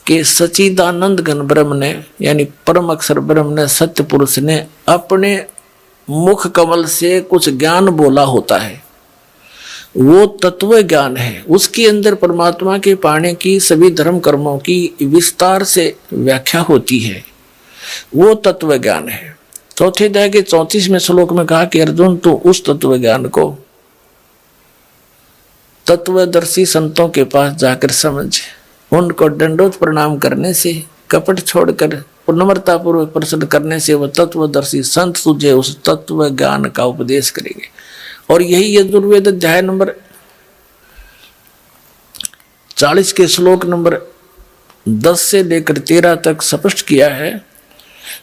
कि सच्चिदानंद घन ब्रह्म ने, यानी परम अक्षर ब्रह्म ने, सत्य पुरुष ने अपने मुख कमल से कुछ ज्ञान बोला होता है। वो तत्व ज्ञान है। उसके अंदर परमात्मा के पाने की सभी धर्म कर्मों की विस्तार से व्याख्या होती है। वो तत्व ज्ञान है। चौथे अध्याय के 34वें श्लोक में कहा कि अर्जुन तू उस तत्व ज्ञान को तत्वदर्शी संतों के पास जाकर समझ। उनको दंडोत प्रणाम करने से, कपट छोड़कर नम्रता पूर्वक प्रश्न करने से वह तत्वदर्शी संत तुझे उस तत्व ज्ञान का उपदेश करेंगे। और यही यजुर्वेद अध्याय नंबर 40 के श्लोक नंबर 10 से लेकर 13 तक स्पष्ट किया है।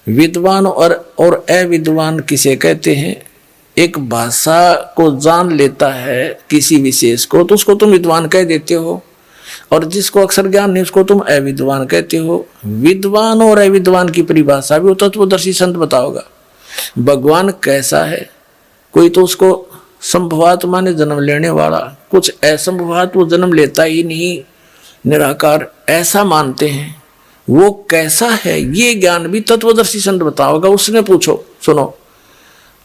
विद्वान और अविद्वान किसे कहते हैं? एक भाषा को जान लेता है किसी विशेष को तो उसको तुम विद्वान कह देते हो, और जिसको अक्षर ज्ञान नहीं उसको तुम अविद्वान कहते हो। विद्वान और अविद्वान की परिभाषा भी वो तत्वदर्शी संत बताओगा। भगवान कैसा है? कोई तो उसको संभवात माने जन्म लेने वाला, कुछ असंभवात वो जन्म लेता ही नहीं, निराकार ऐसा मानते हैं। वो कैसा है ये ज्ञान भी तत्वदर्शी संत बताओगा। उसने पूछो, सुनो।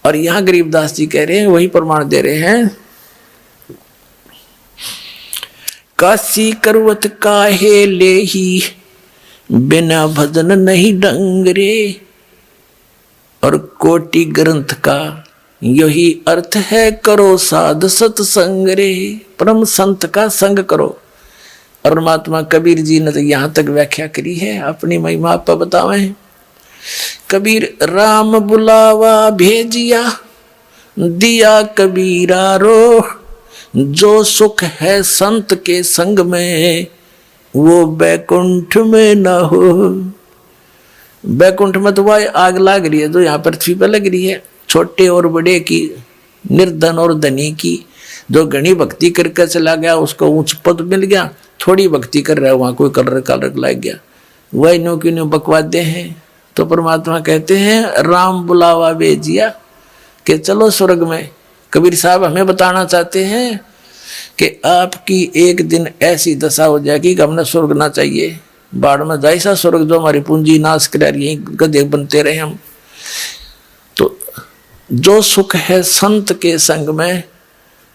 और यहां गरीबदास जी कह रहे हैं, वही प्रमाण दे रहे हैं। काशी करवत काहे ले ही, बिना भजन नहीं ढंग रे। और कोटि ग्रंथ का यही अर्थ है, करो साध सत्संग रे। परम संत का संग करो। और महात्मा कबीर जी ने तो यहां तक व्याख्या करी है, अपनी महिमा आप बतावे। कबीर राम बुलावा भेजिया, दिया कबीरा रो। जो सुख है संत के संग में, वो बैकुंठ में न हो। बैकुंठ में तो वह आग लग रही है जो यहाँ पृथ्वी पर लग रही है, छोटे और बड़े की, निर्धन और धनी की। जो घनी भक्ति करके चला गया उसको ऊंच पद मिल गया, थोड़ी भक्ति कर रहा है वहां कोई कलर कालर लग गया। वही नो की नो बकवादे हैं। तो परमात्मा कहते हैं राम बुलावा भेजिया कि चलो स्वर्ग में। कबीर साहब हमें बताना चाहते हैं कि आपकी एक दिन ऐसी दशा हो जाएगी कि हमने स्वर्ग ना चाहिए, बाढ़ में जाए सा स्वर्ग जो हमारी पूंजी नाश कर रही, गधे बनते रहे हम। तो जो सुख है संत के संग में,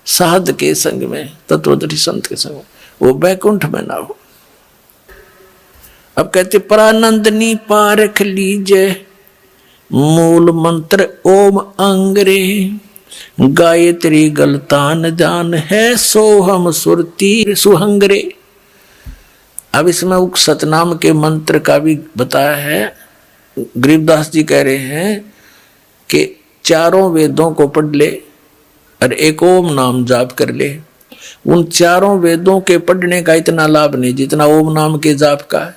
साध के संग में, तत्वदर्शी संत के संग में, वो बैकुंठ में ना हो। अब कहते परानंदनी पारख लीजे, मूल मंत्र ओम अंगरे। गायत्री गलतान जान है, सोहम सुरती सुहंगरे। अब इसमें उक सतनाम के मंत्र का भी बताया है। गरीबदास जी कह रहे हैं कि चारों वेदों को पढ़ ले और एक ओम नाम जाप कर ले। उन चारों वेदों के पढ़ने का इतना लाभ नहीं जितना ओम नाम के जाप का है।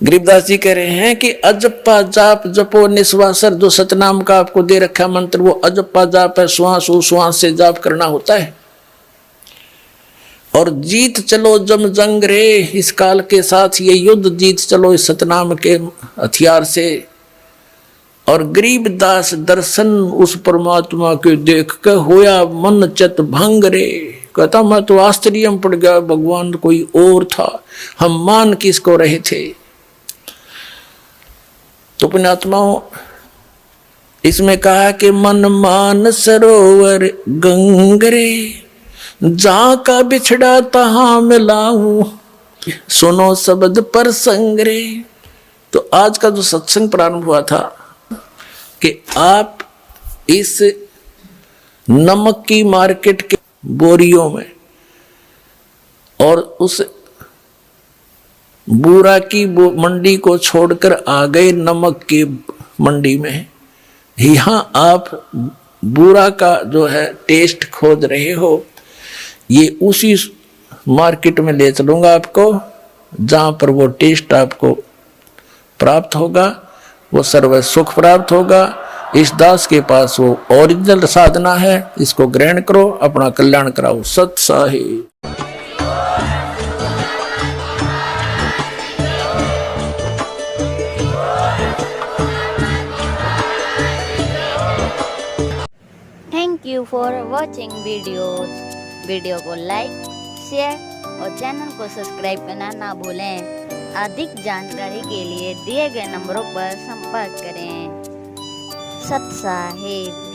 गरीबदास जी कह रहे हैं कि अजप्पा जाप जपो निस्वासर, जो सतनाम का आपको दे रखा मंत्र वो अजप्पा जाप है, श्वास उश्वास से जाप करना होता है। और जीत चलो जम जंग रे, इस काल के साथ ये युद्ध जीत चलो इस सतनाम के हथियार से। और गरीबदास दर्शन उस परमात्मा के देख के होया मन चत भंग रे, कहता मैं तो आश्चर्य में पड़ गया, भगवान कोई और था, हम मान किसको रहे थे। तो पुण्यात्माओं इसमें कहा कि मन मान सरोवर गंगरे, जहां का बिछड़ा तहां मिलाऊं, सुनो शब्द पर संगरे। तो आज का जो सत्संग प्रारंभ हुआ था कि आप इस नमक की मार्केट के बोरियों में और उस बूरा की मंडी को छोड़कर आ गए नमक की मंडी में। यहां आप बूरा का जो है टेस्ट खोज रहे हो, ये उसी मार्केट में ले चलूंगा आपको जहां पर वो टेस्ट आपको प्राप्त होगा, वो सर्व सुख प्राप्त होगा। इस दास के पास वो ओरिजिनल साधना है, इसको ग्रहण करो, अपना कल्याण कराओ। सत Sahib. Thank you for watching video को लाइक शेयर और चैनल को सब्सक्राइब करना ना भूलें। अधिक जानकारी के लिए दिए गए नंबरों पर संपर्क करें। सत साहिब।